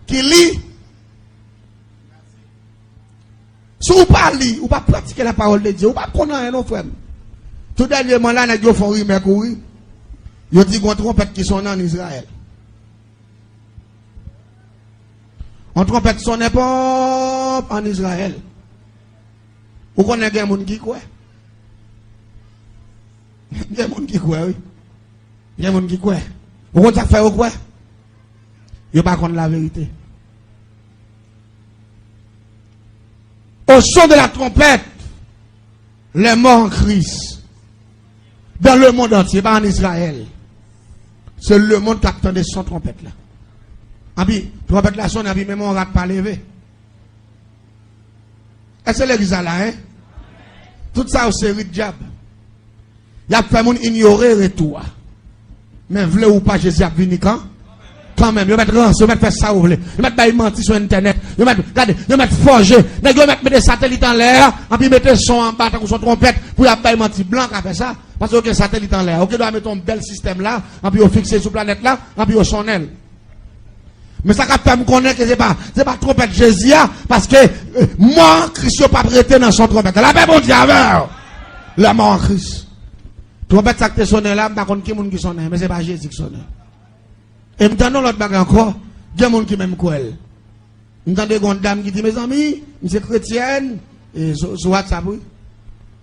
lit Si vous parlez, ou pas pratiquer la parole de Dieu, ou pas connaître nos frères. Tout dernièrement là, nous font rire, courir. Ils disent qu'on trompette qui sont en Israël. On trompette son pas en Israël. Vous connaissez des gens qui croient? Il y a des gens qui croient, oui. Il y a des gens qui croient. Vous comptez faire quoi? Ils ne pas contre la vérité. Au son de la trompette, les morts en Christ, dans le monde entier, pas en Israël, c'est le monde qui attendait son trompette là. Et puis, trompette là sonne, et puis même on ne rate pas lever. Est-ce que l'église là, hein? Tout ça au série de diable. Il y a fait mon ignorer retour. Mais voulez ou pas, Jésus a venu quand même, ils mettent rançon, ils mettent faire ça ou voulez. Ils mettent mentir sur internet, ils mettent, regardez, ils mettent forger, ils mettent des satellites en l'air, et puis ils mettent son en bas, avec son trompette, pour y avoir mentir blanc qui a fait ça. Parce qu'il y a un satellite en l'air. Ok, doit mettre un bel système là, et puis ils fixé sur la planète là, et puis ils son aile. Mais ça capte me connaître que c'est pas trompette Jésus, parce que moi, Christ n'a pas prêté dans son trompette. La paix, bon Dieu, la mort en Christ. Trompette, ça qui sonne là, par contre, qui est qui sonne, mais c'est pas Jésus qui sonne. Et maintenant, l'autre bague encore, il y a des gens qui m'aiment quoi. M'entendez des dame qui dit, mes amis, je suis chrétienne, et sur WhatsApp, oui.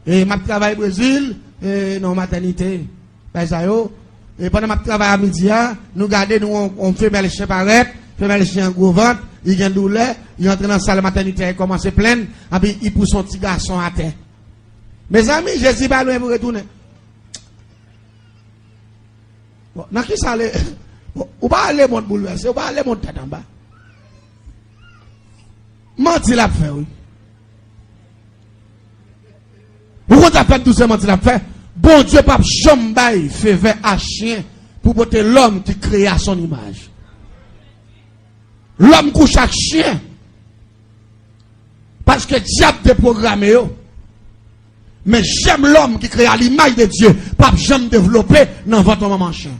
Et je travaille au Brésil, et non, maternité. Et pendant que je travaille à midi, nous gardons, on fait les chiens paraître, fait les chiens gros ventre, il y a une douleur, il entre dans la salle de maternité, il commence à pleine, et puis il pousse son petit garçon à terre. Mes amis, je suis pas loin pour retourner. Bon, dans qui ça allait? Ou pas aller mon bouleversé, ou pas aller mon tête en bas. Menti l'a fait, oui. Pourquoi tu as fait tout ça, menti l'a fait? Bon Dieu, pape, jamais fait vers à chien pour porter l'homme qui crée à son image. L'homme couche à chien. Parce que diable te programmé. Mais j'aime l'homme qui crée à l'image de Dieu. Pape, j'aime développer dans votre maman chien.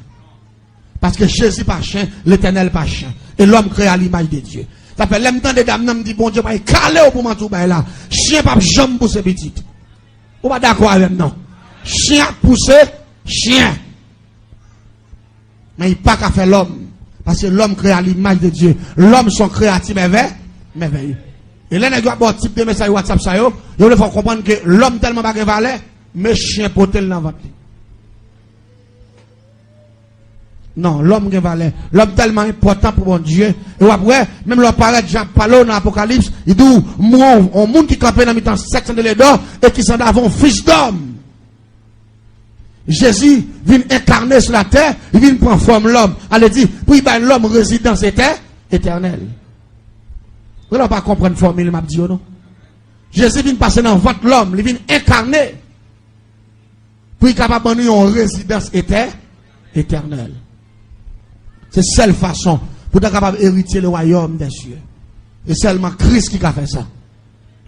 Parce que Jésus pas chien, l'Éternel pas chien. Et l'homme crée à l'image de Dieu. Ça fait l'aime temps des dames, me dit bon Dieu, pas calé au moment tout là. Chien pas jambe pour ses petites. Ou pas d'accord avec non. Chien poussé, chien. Mais il pas qu'à faire l'homme. Parce que l'homme crée à l'image de Dieu. L'homme sont créatifs merveilleux. Et là, il y a un type de message WhatsApp, ça yo. Il faut comprendre que l'homme tellement pas valeur, mais chien potel dans votre vie. Non, l'homme qui valait. L'homme tellement important pour mon Dieu. Et après, même leur paraît, Jean Palo dans l'Apocalypse, il dit, moi, on monde qui campait dans le temps sexe de l'Édor et qui s'en avons fils d'homme. Jésus vient incarner sur la terre, il vient prendre forme l'homme. Elle dit, puis l'homme réside dans cette terre éternelle. Vous n'avez pas comprendre la formule, m'a dit, non? Jésus vient passer dans votre l'homme, il vient incarner. Puis il est capable de une résidence éternelle. C'est la seule façon pour être capable d'hériter le royaume des cieux. Et seulement Christ qui a fait ça.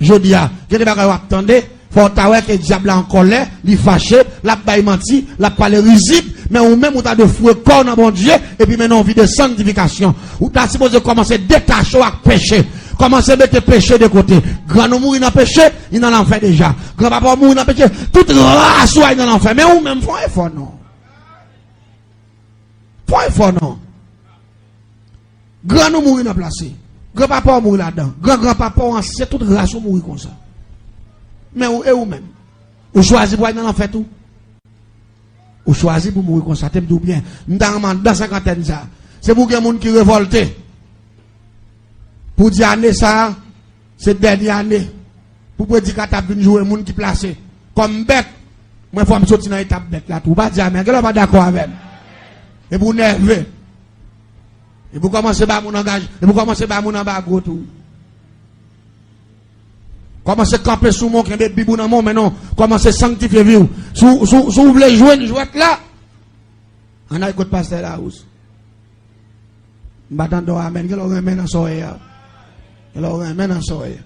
Je dis, il y a des bagages qui attendent, il faut que le diable en colère, il fâché, la baille menti, la parler risible, mais ou même, ou t'as de fouet corps dans mon Dieu, et puis maintenant, on vit de sanctification. Ou t'as supposé commencer à détacher à péché. Commencer à mettre péché de côté. Grand nous mourir dans le péché, il en fait déjà. Grand papa mourir dans le péché, toute race, il en fait. Mais ou même, faut un effort, non. Faut un effort, non. Grand nous mourir dans le place. Grand papa mourir là-dedans. Grand-papa, c'est toute race mourir comme ça. Mais ou même. Ou choisi pour aller dans l'enfer tout. Ou choisi pour mourir comme ça. T'aimes tout bien. Dans 50 ans, c'est pour que les gens qui révoltent. Pour dire année ça, c'est dernière année. Pour dire que tu as vu jouer les gens qui placent. Comme bête. Moi, il faut me sortir dans l'étape bête là. Tout pas dire, mais quel pas d'accord avec. Et pour nerver. Et pour commencer par mon engagement. Et pour commencer par mon embargo tout. Commencez à camper sous mon qui bibou dans mon, mais non. Commencez à sanctifier vie. Si vous voulez jouer une jouette là, on a écouté pasteur la housse. M'attendons amen. Quel aurait amen en soirée. Quel aurait amen en soirée.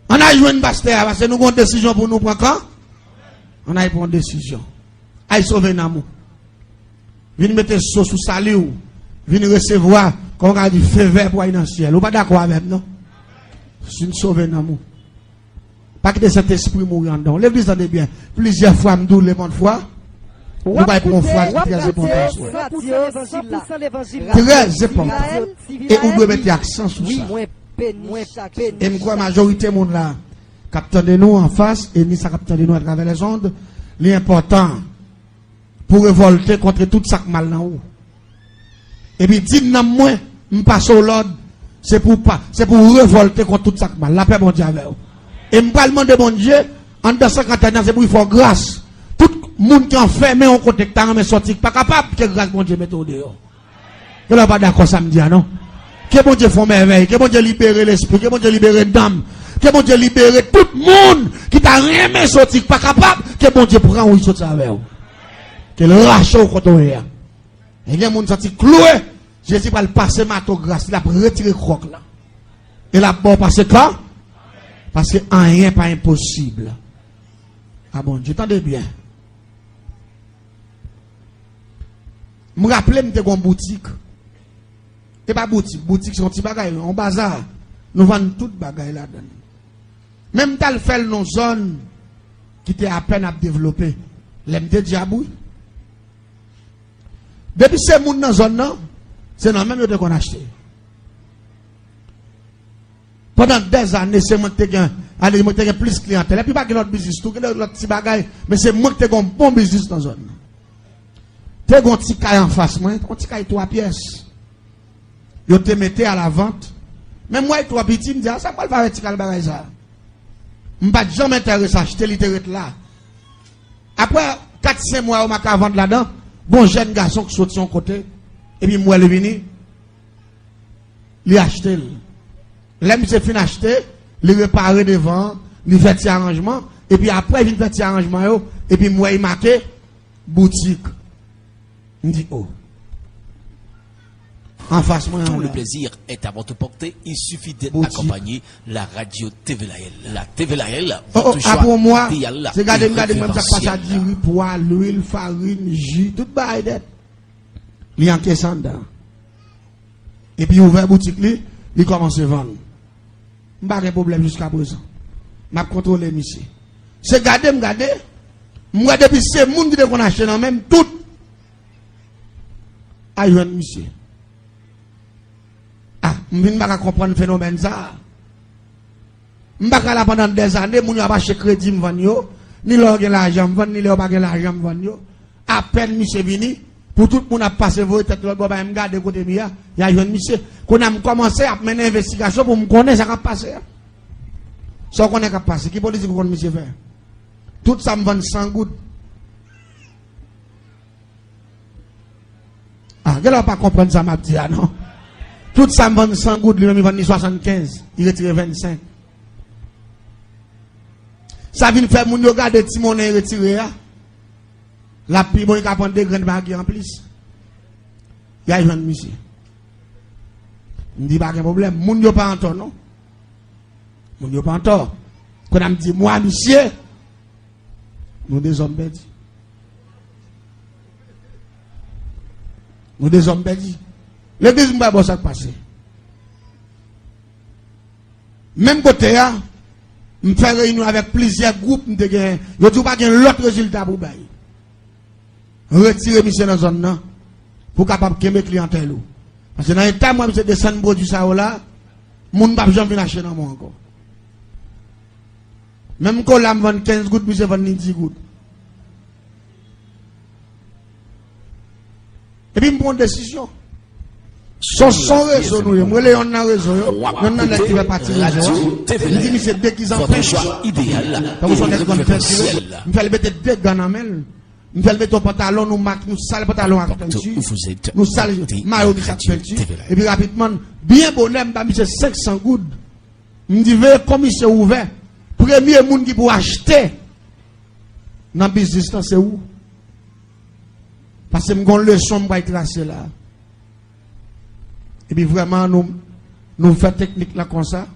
On a joué une pasteur parce que nous avons une décision pour nous prendre quand? On a pris une décision. Aïe sauver l'amour. Venez mettre ça sous salut. Venez recevoir quand on a du feu vert pour aller dans le ciel. Vous pas d'accord avec non? C'est une sauvé dans nous. Pas que cet esprit mourir en dedans. L'église entendez bien. Plusieurs fois, me double les bonnes fois. Nous allons prendre foi très important. Très important. Et on doit mettre accent sur ça. Et je crois que la majorité de monde là, capteur de nous en face, et ni ça capteur de nous à travers les ondes, l'important pour révolter contre tout ça qui mal dans nous. Et puis, dites-nous moi, je passe au l'ordre, c'est pour révolter contre tout ça qui mal. La paix, bon Dieu, avec vous. Et je parle de bon Dieu, en 250 ans, c'est pour il faut grâce. Tout le monde qui en fait, mais on compte que mais sorti, pas capable, que grâce bon Dieu mette au dehors. Je ne suis pas d'accord ça me dit, non? Que bon Dieu fait merveille, que bon Dieu libère l'esprit, que bon Dieu libère l'âme, que bon Dieu libère tout le monde qui t'a rien sorti, pas capable, que bon Dieu prend ou il saute avec vous. Que le rachat au côté. Et il y a des gens qui sont cloués, Jésus va le passer mato grâce, il a retiré croc là. Et là, bon, parce que quand? Parce que rien n'est pas impossible. Ah bon, Dieu, entendez bien. Je me rappelle, je suis une boutique. Et pas boutique, boutique c'est un petit bagage, un bazar. Nous vendons tout bagage là-dedans. Même dans le fait nos zones qui étaient à peine à développer, l'aime de diabou. Depuis ces gens dans la zone, c'est dans même qu'on a acheté. Pendant des années, c'est moi qui ai plus de clientèle. Et puis, pas que notre business, tout, que notre petit bagage, mais c'est moi qui ai un bon business dans la zone. Tu as un petit caille en face, moi, un petit caille 3 pièces. Yo te mettez à la vente. Même moi, 3 petits, me dis, ça va le faire petit caille bagage ça. Je ne vais pas jamais m'intéresser à acheter littéralement là. Après 4-5 mois, on m'a vendre là-dedans. Bon, jeune garçon qui saute son côté. Et puis, moi, il est venu. Il a acheté. L'aime c'est fin acheter, il réparer devant, il fait petit arrangement, et puis après il fait petit arrangement, et puis moi il marqué boutique. Il dit oh. En face moi. Tout le plaisir est à votre portée, il suffit d'accompagner la radio TV Lael. La TV Lael, votre choix pour moi, idéal. c'est garder même ça passe à dire poids, l'huile, farine, jus, tout bail d'être. Il en caisse en dedans. Et puis ouvert boutique il commence à vendre. Je n'ai pas de problème jusqu'à présent. Je contrôle monsieur. C'est garder, moi depuis ces gens qui ont acheté dans même tout. Aïe, monsieur. Ah, je ne vais pas comprendre le phénomène ça. Je ne vais pas pendant des années, je ne vais pas acheter crédit, ni leur l'argent, ni leur pas l'argent, à peine monsieur vini. Pour tout le monde a passé vos têtes, je vais garder côté mia. Il y a un monsieur. Qu'on a commencé à mener une investigation pour me connaître ça qui a passé. Ça qu'on a passé. Qui politique qu'on monsieur faire? Tout ça me vend 100 gouttes. Ah, je ne vais pas comprendre ça, m'a dit, non? Tout ça me vend 100 gouttes, lui-même, il vend 75. Il retire 25. Ça vient faire mon yoga de Timonet retiré. La plus bonne qui a pris 2 grandes bagues en plus. Il y a un monsieur. Je ne dis pas qu'il y a un problème. Moun yo pas en tort, non? Moun yo pas en tort. Quand on me dit, moi, monsieur, nous des hommes perdus. Nous des hommes perdus. L'église m'a pas ça passer. Même côté, je fais réunion avec plusieurs groupes. Je ne dis pas qu'il y a l'autre résultat pour bailler. Retirer monsieur dans la zone pour capable de mes clientèle. Parce que dans l'état, moi, je descends produit ça là, mon ne jamais acheter dans moi encore. Même quand là, je vends 15 gouttes, monsieur vend 10 gouttes. Et puis, je prends une décision. Son réseau, nous, moi, on a réseau, on a qui va partir réseau. Il dit, monsieur, dès qu'ils en prennent, comme vous êtes comme il fallait mettre 2 gants en main. Nous allons mettre ton pantalon, nous salons le pantalon à peinture. Nous salons le maillot de chaque peinture. Et puis rapidement, bien bonhomme, c'est 500 gouttes. Nous disons, comme c'est ouvert, premier monde qui peut acheter dans le business, c'est où? Parce que nous avons une leçon pour tracer là. Et puis vraiment, nous faisons technique là comme ça.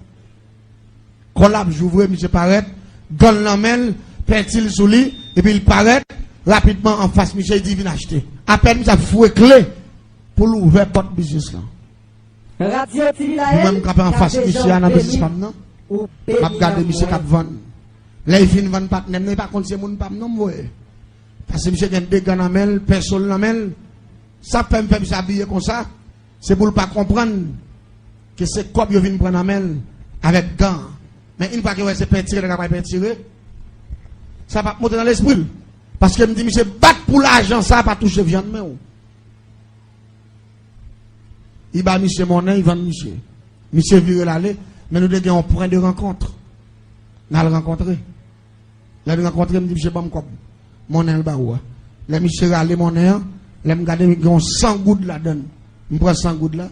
Collab, j'ouvre, monsieur paraît, donne la main, peinture sous lui, et puis il paraît. Rapidement en face, monsieur, il dit, viens acheter. À peine, ça fouet clé pour l'ouvrir porte business là. Radio TV Lael. Nous-mêmes, en face, monsieur, on a business femme, non? M'a regardé monsieur cap vendre. Là il fin vendre partenaire mais pas contre c'est moun pas non voyez. Parce que monsieur gagne des gants en main, personne en main. Ça fait me s'habiller comme ça. C'est pour pas comprendre que c'est comme yo vinn prendre en main avec gants. Mais une fois que c'est peinturé, il pas tirer. Ça va monter dans l'esprit. Parce que me dit monsieur battre pour l'argent ça pas toucher viande mais il va monsieur monnaie, il vend monsieur. Monsieur vire l'aller, mais nous devons un point de rencontre. Nous allons rencontrer. Là nous rencontrer me dit monsieur bam comme monnaie le baou. Là monsieur aller monnaie, là me garder 100 gouttes là dedans. Me prend 100 gouttes là.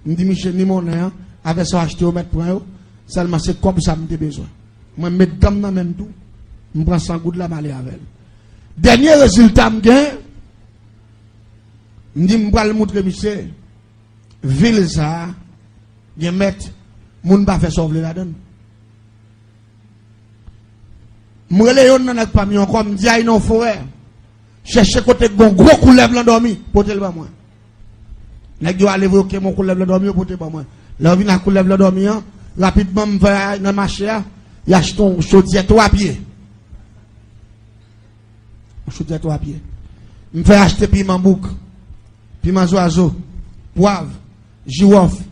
Me dit monsieur ni monnaie avec ça acheter au mettre point seulement c'est comme ça me besoin. Moi mettre dame dans même tout. Me prend 100 gouttes là m'aller avec. Dernier résultat me gain. Me dit me va le montrer monsieur. Ville ça, gen met, moun ba fait sauver la donne. M'rele yon nan ak pa mi encore m'di ay non forêt. Chercher côté gon gros coulève lan dormi, pote le ba moi. Nèg yo aller voir mon coulève lan dormi pote ba moi. Là vinn ak coulève lan dormi rapidement m'va dans marché y achète un chaudière 3 pieds. Un chaudière 3 pieds. M'fait acheter piment bouc, piment oiseau, poivre, girofle,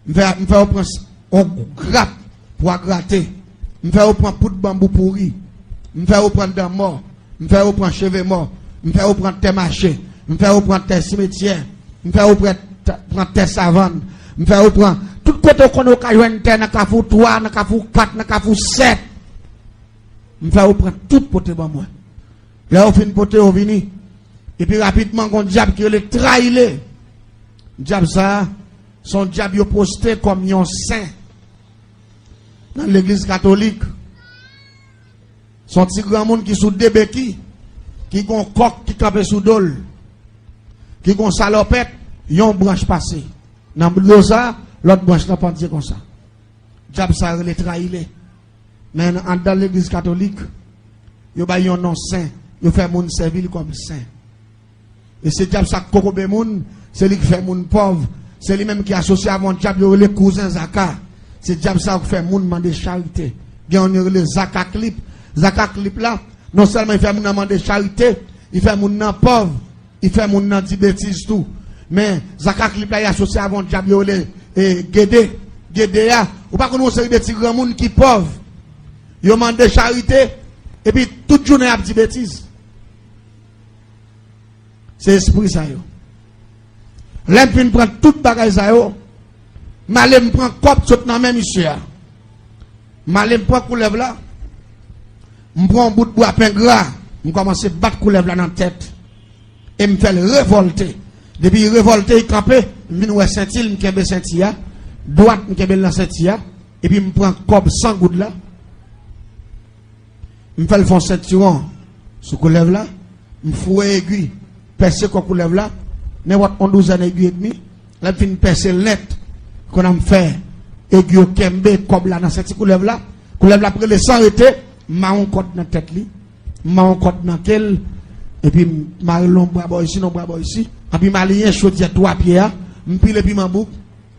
me fait prendre un grappe pour gratter, me fait prendre poudre bambou pourri, me fait prendre dents mort, me fait prendre cheveux morts, me fait prendre terre marché, me fait prendre terre cimetière, me fait prendre terre savane, me fait prendre tout côté qu'on a joindre terre dans kafou 3, dans kafou 4, dans kafou 7. Me fait prendre tout côté ba moi. Là on fin poté on vini et puis rapidement on diable qui le trahir. Diable ça son diable yo posté comme un saint dans l'église catholique. Son petit grand monde qui sous des béquilles, qui gon coq qui campe sous dol, qui gon salopette, yon branche passé. Dans l'osa, l'autre branche n'a pas dit comme ça. Diable ça le trahir. Mais dans l'église catholique, yo ba yon nom saint, yo fait moun servir comme saint. Et c'est diable ça kokobe moun, c'est lui qui fait moun pauvre. C'est lui-même qui associe à mon diable, les cousins Zaka. C'est diable ça qui fait moun demander charité. Bien on le Zaka clip. Zaka clip là, non seulement il fait moun demander charité, il fait moun nan pauvre, il fait moun nan di bêtise tout. Mais Zaka clip là il associe à mon diable les Gédé ya, ou pas qu'on série de petits grands moun qui pauvre. Ils demandent charité et puis toute journée a dit bêtise. C'est esprit ça yo. L'empine prend toute bagaille ça yo. Malem prend cop tout dans même monsieur. Malem prend coulève là. M'prend un bout de bois pain gras, m'commence à battre coulève là dans la tête et me fait révolter. Depuis révolter, il campé, m'vinn ouais sentil, m'kembe sentia, droite m'kembe dans sentia et puis m'prend cop 100 gouttes là. M'fait le fond ceinturon sous coulève là, m'foué aiguille, percer quoi coulève là. N'importe on 12 ans aiguille et demi, là fin percer net qu'on a fait aiguille kembe comme là dans cette coulève là après les s'arrêter, marron côte dans tête li, marron côte dans quel et puis marron bras boy ici non bras boy ici, et puis malien chaudière 3 pieds, m'pile piment bouc,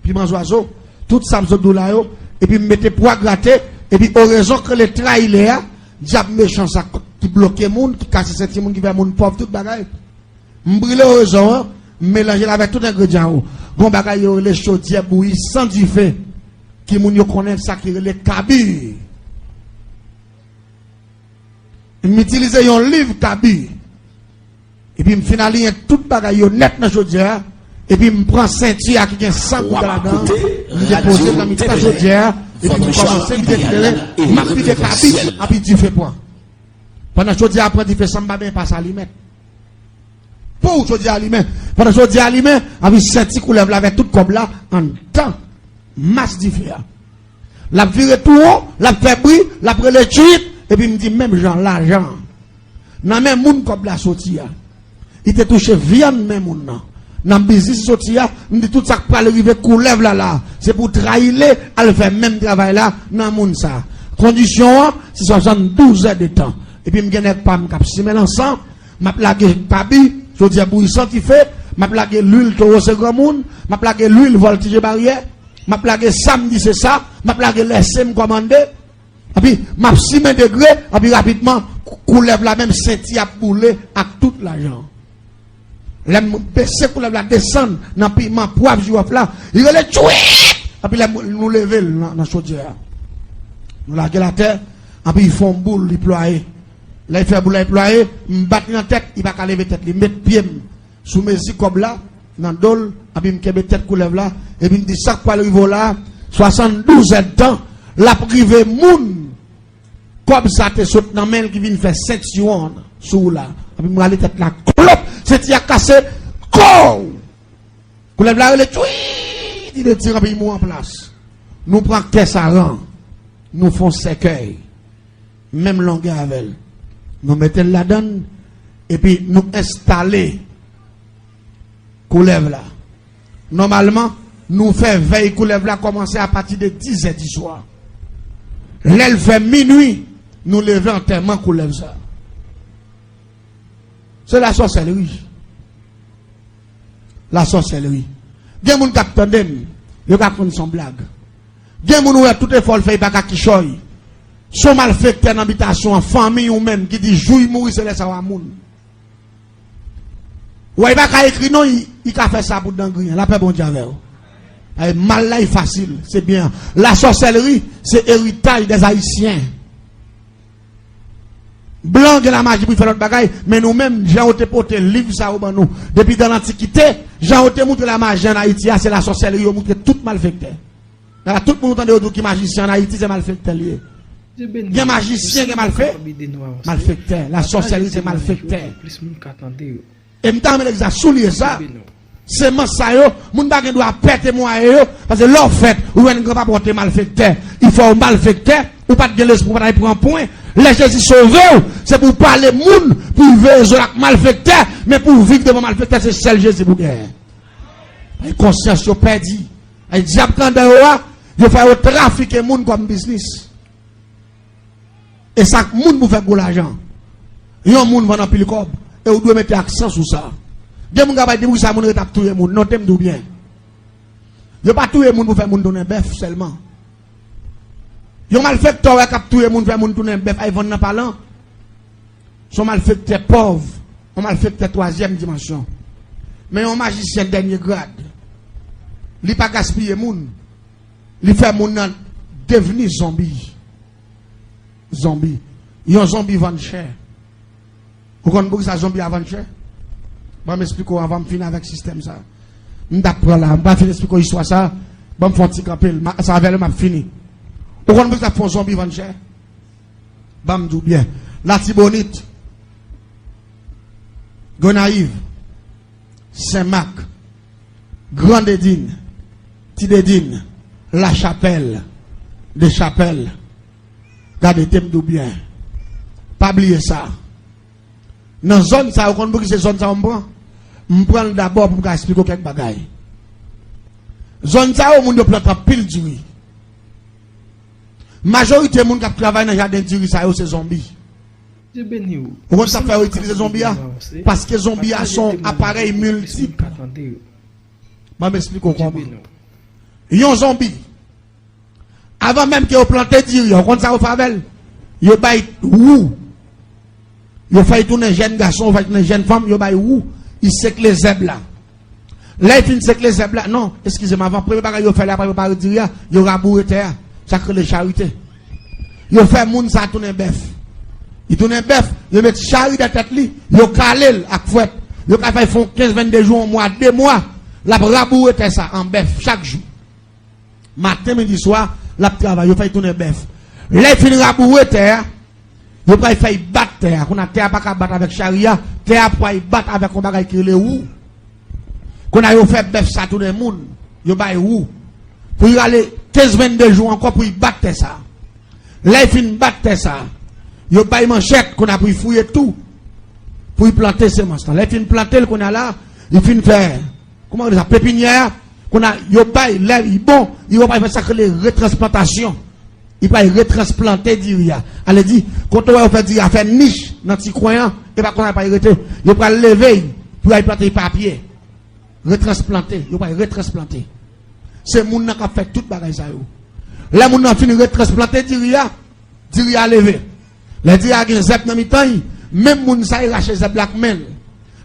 piment oiseau, tout ça m'zo là yo et puis mettez poids gratter et puis au raison que les trahir diable méchant ça qui bloquer monde qui casse cette monde qui fait monde pauvre toute bagaille. M'brûler au raison mélanger avec tout ingrédient bon bagaille les chaudière bouillie sans du feu qui moun yo connaît ça qui les kabi m'utiliser un livre kabi et puis me finaliser toute bagaille net dans chaudière et puis me prend ceinture qui gagne 100 coups là-dedans me déposer dans la chaudière et puis me commencer à déclarer m'appliquer des kabi et puis du feu point pendant chaudière après du feu ça m'a bien pas aliment pour chaudière aliment pendant chaudière aliment avec cette couleur là avec toute comme là en temps masse différent la vire tout haut la fait bruit la prend les tuiles et puis me dit même genre l'argent nan même moun comme la sortir il te touché viande même moun nan nan business sortir me dit tout ça pas arriver couleur là c'est pour trahir elle fait même travail là nan moun ça condition c'est 72 heures de temps et puis me gagner pas me cap si ensemble m'a plagué pabi je dis bouillissant qui fait m'a plagué l'huile taureau c'est grand monde m'a plagué l'huile voltige barrière m'a plagué samedi c'est ça m'a plagué laisser me commander. Et puis, m'a 6 degrés, et puis rapidement, coulève la même ceinture à bouler à tout l'argent. L'aime baisser, coulève la descendre, dans le piment, poivre, jouer là, il va le tuer. Et puis, nous lever dans la chaudière. Nous larguer la terre, et puis ils font boule, ils ploient. Là, il fait boule, il ploie, il bat dans la tête, il va lever la tête, il met pied sous mes yeux comme là, dans le dos, et puis il met tête coulève là, et puis il dit, chaque fois le niveau là, 72 ans, la privé moun, comme ça, te saute dans main qui vient faire 7 jours sous là. Et puis, je tête la clope, c'est qui a cassé, go! Coulève là, il est tué, il est tiré, puis il en place. Nous prenons caisse à rang, nous faisons cercueil, même longueur avec elle. Nous mettons la donne, et puis nous installons, coulève là. Normalement, nous faisons veille coulève là, commencer à partir de 10 h du soir. L'elle fait minuit, nous levons en terme qu'on lève ça. C'est la sorcellerie. La sorcellerie. Il y a des gens qui attendent, ils ont son blague. Il y a des gens qui tout effort fait pas qui choy. Son malfaiteur dans l'habitation, en famille ou même, qui dit jouy mourir, c'est laisser à moun. Ou il va pas écrire non, il a fait ça pour d'angrien. La paix bon Dieu avec vous. Mal là est facile, c'est bien. La sorcellerie, c'est héritage des Haïtiens. Blanc de la magie pour faire notre bagaille, mais nous-mêmes, j'ai été porté livre ça au ban nous. Depuis dans l'Antiquité, j'ai été montré la magie en Haïti, c'est la sorcellerie, on montre tout malfecté. Tout le monde entend qui magicien en Haïti, c'est malfecté lié. Il y a magicien qui est mal fait. Malfecté. La sorcellerie, c'est malfecté. Et m'tends l'exact soulier ça. C'est moi ça yo, moun bagay doit péter moi yo parce que l'or fait ou un grand pas porter malfecteur. Il faut malfecteur ou pas de l'esprit pour aller prendre point. Les Jésus sauvé, c'est pour parler moun pour vivre avec malfecteur, mais pour vivre devant malfecteur c'est seul Jésus pour gagner. La conscience yo perdu. Les diable quand yo fait trafiquer moun comme business. Et ça moun pour faire gros l'argent. Yon moun vend en pile cob et ou doit mettre accent sur ça. Des gens qui disent que ça moun tape tout le monde, non t'aime d'où bien. Yo pas tout le monde pour faire moun donner bœuf seulement. Yo malfecteur qui cap tout le monde faire moun donner bœuf, ils vont dans parlant. Son malfecteur pauvre, on malfecteur 3e dimension. Mais un magicien dernier grade. Il pas gaspiller moun. Il fait moun devenir zombie. Zombie. Yon zombie vend cher. Vous connaissez beaucoup ça zombie avant cher? Je vais m'expliquer avant de finir avec le système. Je vais m'expliquer l'histoire. Je vais me faire un petit capel. Ça va être fini. Vous connaissez ça fait un zombie vend cher? Je vais me dire bien. La Tibonite, Gonaïve, Saint-Marc, Grande-Edine, Tidedine, La Chapelle, des Chapelles. Gardez-moi bien. Pas oublier ça. Dans la zone, ça, vous connaissez que c'est zone, ça, on prend. On prend d'abord pour vous expliquer quelques bagailles. Zone, ça, on plante pile du riz. Majorité de gens qui travaillent dans le jardin du riz, ça, c'est zombies. Vous connaissez ça faire utiliser zombies? Parce que zombies sont appareils multiples. Je vais m'expliquer comment. Ils ont zombies. Avant même que vous plantez du riz, vous connaissez ça au favel? Vous avez où? Vous faites tourner jeune garçon, vous faites tourner jeune femme, vous avez où? Il sait que les zèbres là. Là, il finit que les zèbres là. Non, excusez-moi, avant, premier bagage, vous faites là, préparer du riz, vous rabourez terre. Ça crée les charités. Vous faites moun, ça tourne bœuf. Il tourne bœuf, vous mettez charité dans la tête, vous calez à fouette. Vous font 15-22 jours, un mois, 2 mois. La rabourez terre ça, en bœuf, chaque jour. Matin, midi, soir, la travail, vous faites tourner bœuf. Là, il finit rabourez terre. Vous pouvez faire battre terre. On a terre pas battre avec charia. Terre pour battre avec un bagage qui est où. Qu'on a fait bœuf ça tout le monde. Vous pouvez où. Pour y aller 15-22 jours encore pour y battre ça. Là, il finit battre ça. Vous pouvez manchette qu'on a pour y fouiller tout. Pour y planter ces monstres. Là, il finit planter qu'on a là. Il finit faire. Comment on dit ça? Pépinière. Qu'on a, vous pouvez là, il bon. Il va faire ça que les retransplantations. Il va retransplanter d'Iria. Elle dit, quand on va faire d'Iria, faire niche dans petit coin, et pas qu'on n'a pas arrêté. Il va lever pour aller planter papier. Retransplanter. Il va retransplanter. C'est moun qui a fait toute bagaille ça. Là, moun nan fini retransplanter diria levé. Les diria gen zep nan mitan, même moun sa y rache zep lak men.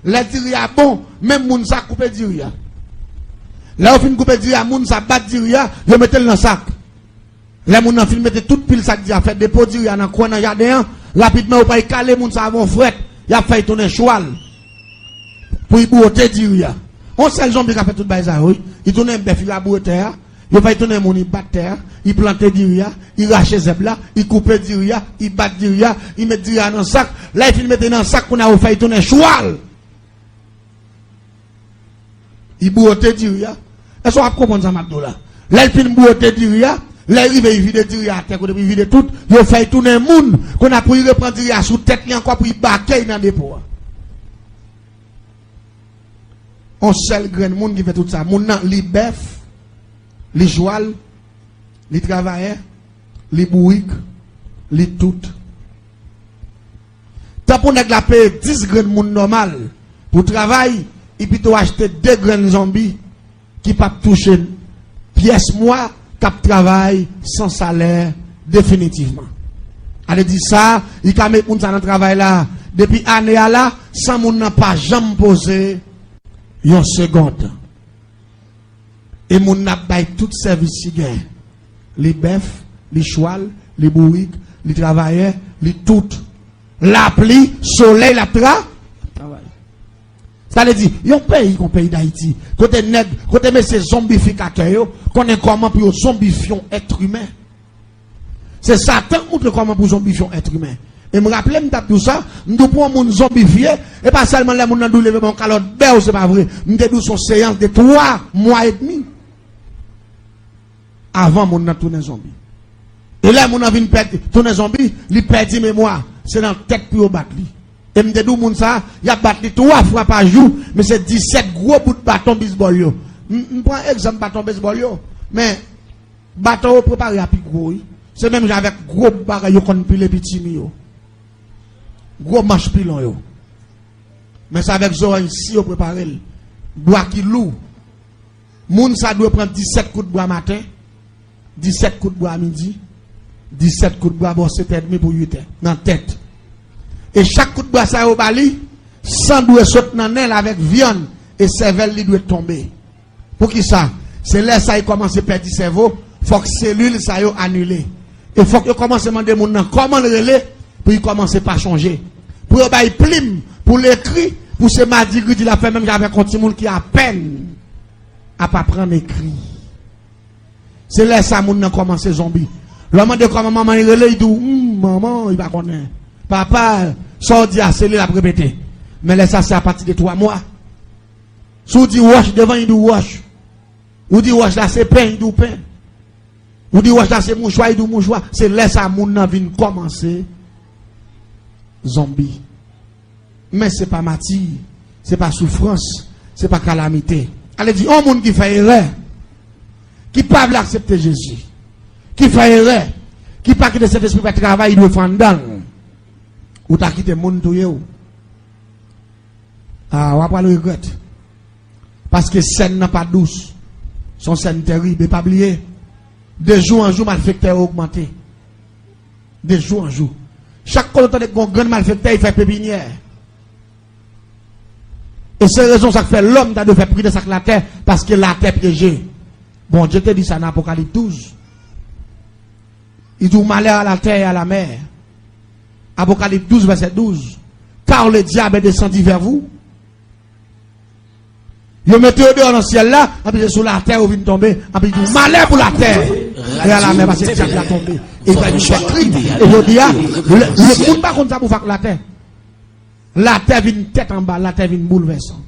Les diria bon, même moun sa coupe diria. Là, au fin coupe diria, moun sa bat diria, yo mette dans sac. Là, moun nan fin mette tout pile sac diria, fait dépôt diria dans coin dans jardin, rapidement ou pas y caler moun sa avon fret, y a fait tourner cheval. Pour y bouter diria. On sait le zombie qui a fait tout le ça, oui. Il tourne un bœuf, il a bouté, il va tourner mon, il bat terre, il plante diria, il rache zebla, il coupe diria, il bat diria, il met diria dans le sac. Là, il met dans le sac qu'on a fait tourner cheval. Il bouté diria. Est-ce qu'on va comprendre ça, Mabdo là? Là, il finit bouté diria, là, il vide diria à terre, il vide tout, il fait tourner un monde, qu'on a pour y reprendre diria sous tête, il encore pour y baquer dans le dépôt. On seul grain monde qui fait tout ça. Moun nan li bœuf, li joual, li travailleur, li bourrique, li tout. Tant pour nèg la paye 10 grains monde normal pour travail, et puis tu acheter 2 grains zombies qui pas toucher pièce mois cap travail sans salaire définitivement. Allez dit ça, il ka mettre moun ça dans travail là depuis année là sans moun n'a pas jamais posé une seconde. Et mon n'a pas tout service si gain. Les bœufs, les chouals, les bourriques, les travailleurs, les toutes. La pluie, soleil, la travail. Ça veut dire, il y a un pays d'Haïti. Côté nègre, côté mais ces zombificateurs, qu'on est comment pour zombifier être humain. C'est Satan qui montre comment pour zombifier être humain. Et me rappelle, me tape tout ça, me pour mon zombifié, et pas seulement les gens qui lever mon calotte, c'est pas vrai. Me dou son séance de 3 mois et demi. Avant mon tourner zombie. Et là, mon vient perdre, tourner zombie, il perd mémoire. C'est dans la tête pour battre lui. Et me dou mon ça, il a battu 3 fois par jour, mais c'est 17 gros bouts de bâton baseball yo. Je prends exemple bâton baseball yo, mais bâton préparé à plus gros. C'est même avec gros bagaille yo qu'on pile petit yo. Gros marche pilon yo. Mais c'est avec Zoran ici, on prépare le bois qui lourd. Moun ça doit prendre 17 coups de bois matin, 17 coups de bois midi, 17 coups de bois bon 7h30 pour 8h dans la tête. Et chaque coup de bois ça au bali, sans doit sauter dans l'aile avec viande et cervelle li doit tomber. Pour qui ça? C'est là ça il commence à perdre cerveau, faut que cellule ça yo annulé. Et faut que commence à demander moun nan comment le relais pour y commencer pas changer. Pour y bailler plim, pour l'écrit, pour ce mardi que il a fait même avec un petit monde qui a peine à pas prendre écrit. C'est là ça moun nan commence zombie. L'homme de comment maman il relais il dit maman il va connaître. Papa sort dit à cellule la répéter. Mais là ça c'est à partir de 3 mois. Si vous dites wash devant il dit wash. Ou dit wash là c'est pain il dit pain. Ou dit wash là c'est mouchoir il dit mouchoir. C'est là ça moun nan vient commencer zombie. Mais c'est pas maladie, c'est pas souffrance, c'est pas calamité. Allez dire, un monde qui fait erreur, qui pas veut accepter Jésus, qui fait erreur, qui pas quitter cet esprit de travail, il doit faire dans. Ou t'as quitté le monde tout yo. Ah, on va pas le regretter. Parce que scène n'a pas douce. Son scène terrible, et pas oublier. De jour en jour, malfecteur augmenté. De jour en jour. Chaque fois que vous avez un grand malfecteur, il fait pépinière. Et c'est raison ça fait l'homme de faire prier de la terre, parce que la terre piégée. Bon, Dieu te dit ça dans Apocalypse 12. Il dit malheur à la terre et à la mer. Apocalypse 12, verset 12. Car le diable est descendu vers vous. Il mettez au dehors dans le ciel là, et puis sur la terre, vous venez tomber, et puis il dit malheur pour la terre. Et à la mer, parce que le diable a tombé. Et il va nous faire crier. Et je dis, le monde pas comme ça pour faire la terre. La terre vient tête en bas, la terre vient bouleversant.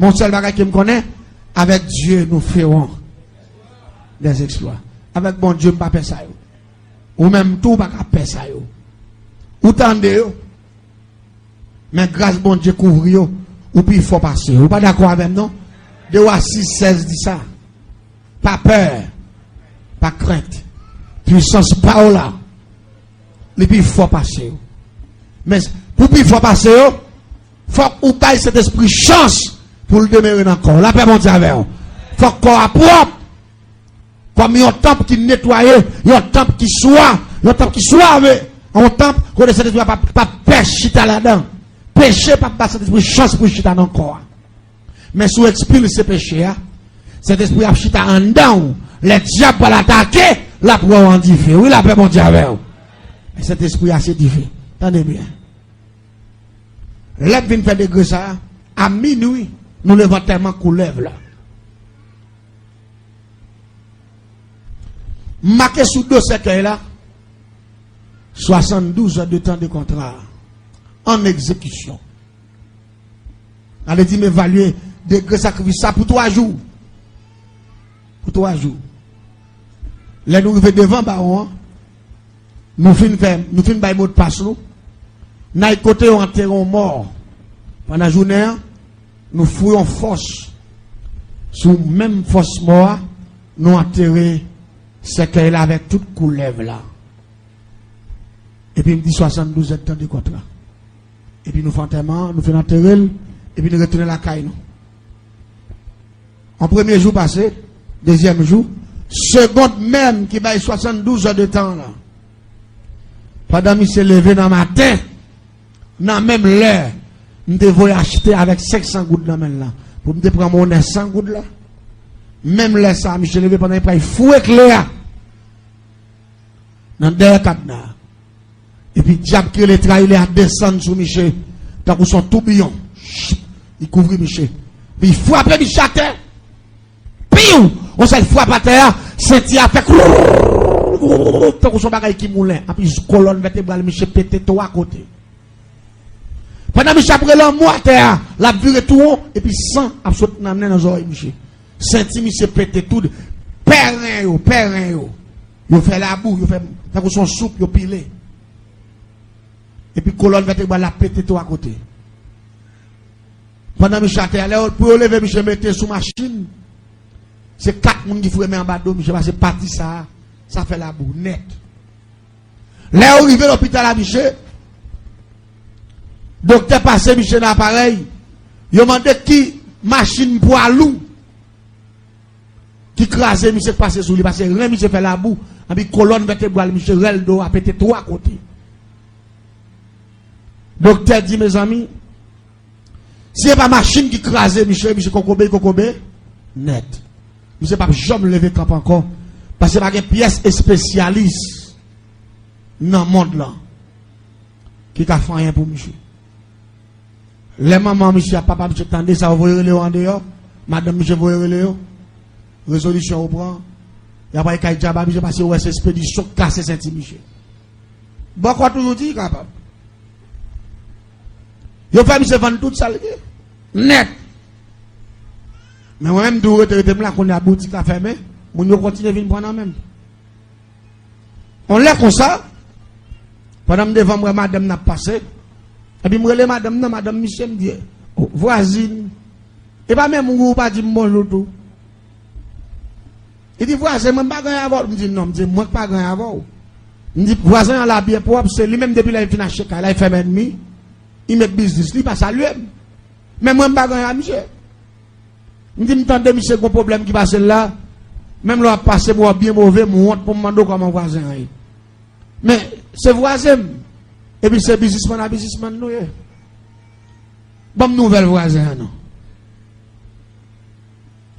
Mon seul bagage qui me connaît, avec Dieu nous ferons des exploits. Avec bon Dieu, pas faire ça. Ou même tout, pas faire ça. Ou tendez, mais grâce bon Dieu couvre, ou puis il faut passer. Ou pas d'accord avec non? De 6-16 dit ça. Pas peur, pas crainte. Puissance pas là. Et puis il faut passer. Mais pour qu'il faut passer, il faut qu'on baille cet esprit chance pour le demeurer encore. La paix monte avec vous. Il faut qu'on a propre. Comme un temple qui nettoyait, un temple qui soit, un temple qui soit, un temple qu'on ne sait pas pêcher là-dedans. Péché, pas passer d'esprit, chance pour chita dans le corps. Mais si vous expulsez ce péché, cet esprit a chita en dedans, les diables va l'attaquer, la pour en diffé. Oui, la paix, mon diable. Mais cet esprit a c'est diffé. Attendez bien. L'être vient faire des grâces à minuit, nous levons tellement qu'on lève là. Marqué sous deux cercueils là, 72 heures de temps de contrat en exécution. Elle dit m'évaluer degré sacrifice ça pour 3 jours. Pour 3 jours. Là nous arrivons devant baron, nous finissons par mot de passe nous. N'a côté on enterrons mort. Pendant la journée, nous fouillons force. Sous même force mort, nous enterrons cercueil là avec toute couleuvre là. Et puis il me dit 72 heures de temps de contrat. Et puis nous faisons enterrement, nous faisons enterrer, et puis nous retournons la caille nous. En premier jour passé, deuxième jour, seconde même qui baille 72 heures de temps là. Pendant que je suis levé dans le matin, dans même l'heure, je devais acheter avec 500 gouttes dans la main là. Pour me prendre mon 100 gouttes là. Même l'heure ça, je suis levé pendant qu'il fouet clair. Dans le dernier cadenas. Et puis, diable qui les trahit, il a descendu sur Michel. Tant que son tourbillon. Il couvre Michel. Puis il frappe Michel à terre. Piou! On s'est frappe à terre. C'est a fait. Tant que son bagage qui moulin. Et puis, colonne vertébrale, Michel pété tout à côté. Pendant Michel après l'amour à terre, la viré tout haut. Et puis, sang a sauté dans les oreilles, Michel. Senti Michel pété tout. Perrin yo. Il fait la boue, il fait. Tant que son soupe, il pilé. Et puis, colonne vertébrale la pété tout à côté. Pendant Michel à terre, pour lever Michel mettre sous machine, c'est 4 personnes qui font en bas d'eau, Michel, c'est parti ça fait la boue, net. Là, arrivé à l'hôpital à Michel, docteur passé Michel dans l'appareil, il a demandé qui machine poids lourd, qui crasait Michel passé sous lui, parce que rien Michel fait la boue, et puis colonne vertébrale, Michel Reldo a pété 3 côtés. Docteur dit, mes amis, si ce n'est pas machine qui crase Michel Kokobé, net. Michel pas jamais lever camp encore. Parce que c'est pas une pièce spécialiste dans le monde là. Qui a fait rien pour Michel. Les mamans, Michel, papa, Michel, tendez ça, vous voyez en dehors. Madame, Michel, vous voyez résolution au prend. Il n'y a pas de Kaïdjaba, Michel, parce que ouais, c'est expédition cassée Saint-Michel. Bon, quoi toujours dit, capable. Yo fait Michel vendre tout ça net. Mais moi-même, d'où je là qu'on a boutique à fermer, on continue à venir prendre en même. On l'a comme ça. Pendant que devant moi, madame n'a passé. Et puis, moi, madame Michel me dit, voisine. Et pas même, on pas dit bonjour tout. Il dit, voisin, moi, pas grand avant. Je me dis, non, je dis, moi, pas grand avant. Je dis, voisin, il a bien propre, c'est lui-même depuis là, il finit à chez il fait ennemi. Il met business, il passe à lui. Mais moi, je ne suis pas Michel. Je me dis, je Michel, un problème qui passe là. Même là, passer moi bien mauvais, moi, pour me demander comment voisin. Mais c'est voisin. Et puis c'est businessman, nous. Bonne nouvelle voisin, non.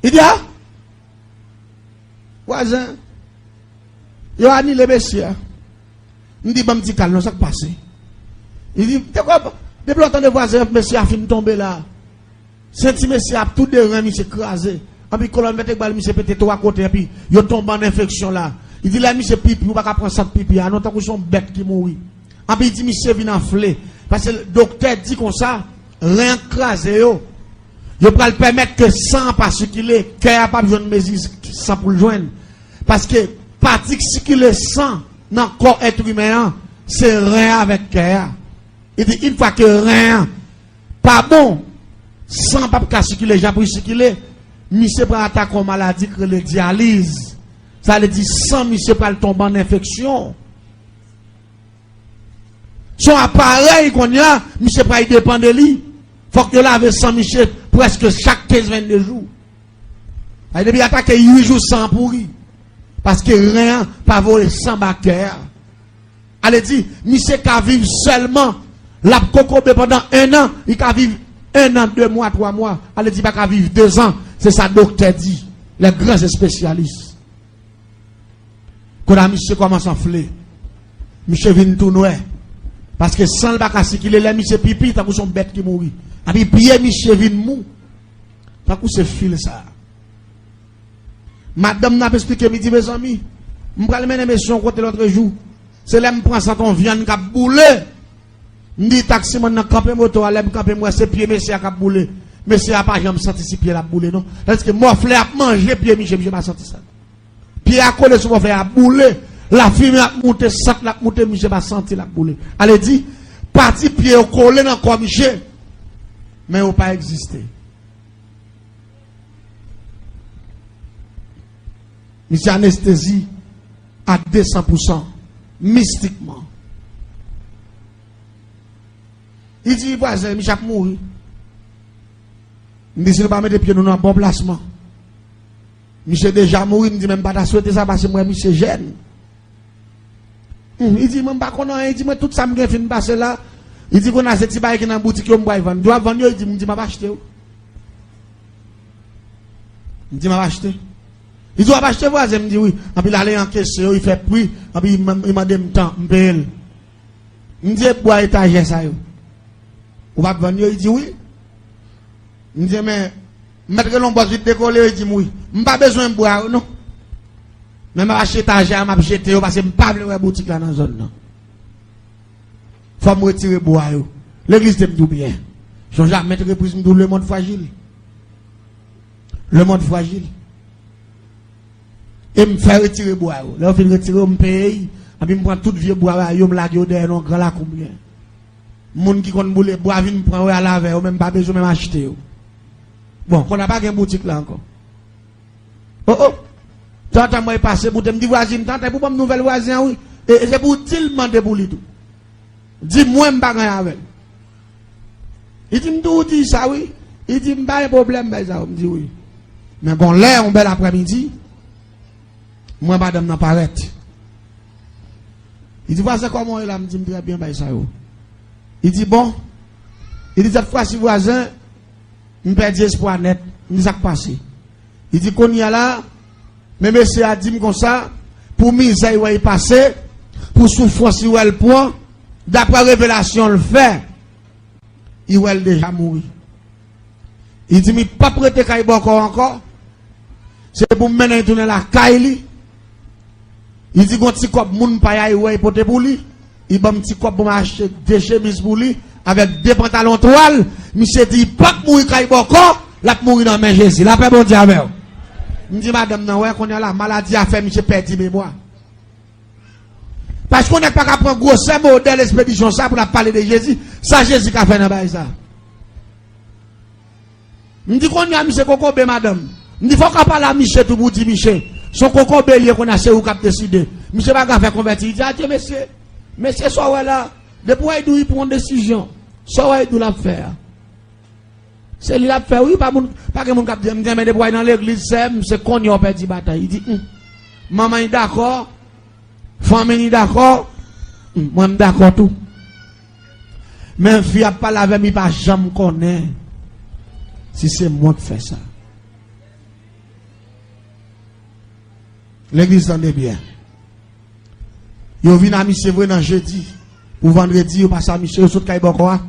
Il dit, ah, voisin, il a annulé les messieurs. Il dit, bon, petit calme, non, ça qui passe. Il dit, t'es quoi? Depuis longtemps, les voisins, monsieur a fini de tomber là. Senti monsieur a tout de reins, monsieur crasé. Et puis, colonne vertébrale, monsieur pété tout à côté, et puis, il tombe en infection là. Il dit là, monsieur pipi, ou pas prendre ça de pipi, non, tant que son bête qui mourit. Et puis, il dit, monsieur vient enfler. Parce que le docteur dit comme ça, rien crasé, yo. Il peut le permettre que sang pas circuler, cœur n'a pas besoin de mesure sans pour le joindre. Parce que, partie qui circule sang, dans le corps être humain, c'est rien avec cœur. Il dit, une fois que rien, pas bon, sans pas circuler, j'ai pour circuler, monsieur prend attaque en maladie que le dialyse. Ça veut dire, sans monsieur pas le tomber en infection. Son appareil qu'on y a, monsieur pas y dépend de lui. Faut que lave sans monsieur presque chaque 15-22 jours. Il devait attaquer 8 jours sans pourri. Parce que rien pas volé sans backer. Elle dit, monsieur qui vivre seulement la cocobe pendant 1 an, il peut vivre 1 an, 2 mois, 3 mois. Elle dit pas qu'à vivre 2 ans. C'est ça docteur dit. Les grands spécialistes. Quand la monsieur commence à enfler, monsieur vient tout noir. Parce que sans le bac à qu'il est là, monsieur pipi, t'as son bête qui mourit. Et puis, pied, monsieur vient mou. T'as c'est fil ça. Madame n'a pas expliqué, me dit, mes amis, je vais mener mes son côté l'autre jour. C'est là, je prends ça, ton viande qui a boulé. Je dis, taxi, maintenant, camper moto, allez, camper moi, c'est pied, monsieur, qui a boulé. Monsieur, a pas jamais senti si pied, la boulé, non? Parce que moi, frère, a mangé pied, monsieur, je pas senti ça. Pied, a collé sur mon frère, a boulé. La fille a monté, sac, la monté, monsieur, pas senti la boulé. Elle dit, parti pied, collé dans le corps, monsieur. Mais, il n'a pas existé. Monsieur anesthésie à 200%, mystiquement. Il dit, voisin, Michel mourir. Il dit, si nous ne pas mettre pieds dans un bon placement. Michel déjà mort, il me dit, même pas souhaiter ça parce que moi, Michel jeune. Il dit, même pas qu'on a, il dit, moi, tout ça, me fait passer là. Il dit, qu'on a ce petit bail qui est dans la boutique, on va vendre. Doit vendre, il dit, m'a acheter. Il dit, m'a acheter. Il doit acheter voisin, il me dit oui. Et puis il allait en question, il fait prix, et puis il m'a demandé le temps, il me paye. Il me dit, bois étagère ça. Ou va vendre, il dit oui. Il me dit, mais, mettre l'on bois vite décoller, il dit oui. Je n'ai pas besoin de boire, non. Mais je vais acheter étagère, je vais acheter, parce que je ne peux pas aller boutique là dans la zone. Il faut me retirer bois. L'église me dit bien. Je ne vais jamais mettre le monde fragile. Le monde fragile. Et me faire retirer bois. Là, je vais retirer mon pays. Et puis, je prends tout vieux bois. Je me lage derrière un grand là combien. Les gens qui connaissent boule bois, viennent prendre à la veille. Même pas besoin de m'acheter. Bon, on n'a pas de boutique là encore. Oh oh. Tant moi passé pour te me dire voisin, tant pour une nouvelle voisin, oui. Et c'est pour dire demander pour lui tout. Dis-moi, je ne pas avec. Il dit, me dit ça, oui. Il dit, pas de problème, mais ça, me dit oui. Mais bon, là, on bel après-midi. Moi, madame n'a pas arrêté. Il dit, voisin, comment il a me dit, très bien, bah, ça, il dit, bon, il dit, cette fois, si voisin, je perds espoir net, il dit, ça qui passe. Il dit, qu'on y a là, mais monsieur a dit comme ça, pour misère, il va y passer, pour souffrance, il va le point, d'après révélation, le fait, il va déjà mourir. Il dit, mais pas prêter qu'il y encore, c'est pour me mener tourner la caille. Il dit qu'on petit cop moun pa y ouais pote pour lui. Il ba petit cop pour m'acheter 2 chemises pour lui avec 2 pantalons toile. Monsieur dit pas mourir kay boko, la mourir dans main Jésus. La paix bon Dieu avec. Me dit madame nan ouais qu'on a la maladie a fait monsieur perdu mémoire. Parce qu'on n'est pas capable prendre gros modèle expédition ça pour la parler de Jésus. Ça Jésus qui a fait dans bail ça. Me dit qu'on y a monsieur Kokobé madame. Me dit faut qu'on parle à Michel tout pour dire Michel. Son coco bélier qu'on a c'est où cap décider. Monsieur va faire convertir. Il dit, ah, monsieur, soit là. Depuis il prend une décision. Soit il doit faire. C'est lui l'a fait, oui, pas que mon cap dit, mais depuis dans l'église, c'est qu'on y a perdu bataille. Il dit, maman est d'accord. Famille est d'accord. Moi, je suis d'accord tout. Mais fille a pas avec moi, pas jamais connaît. Si c'est moi qui fais ça. L'église tendait bien. Yo vient à monsieur vrai dans jeudi. Pour vendredi, yo passe à monsieur sous Kaibokoa.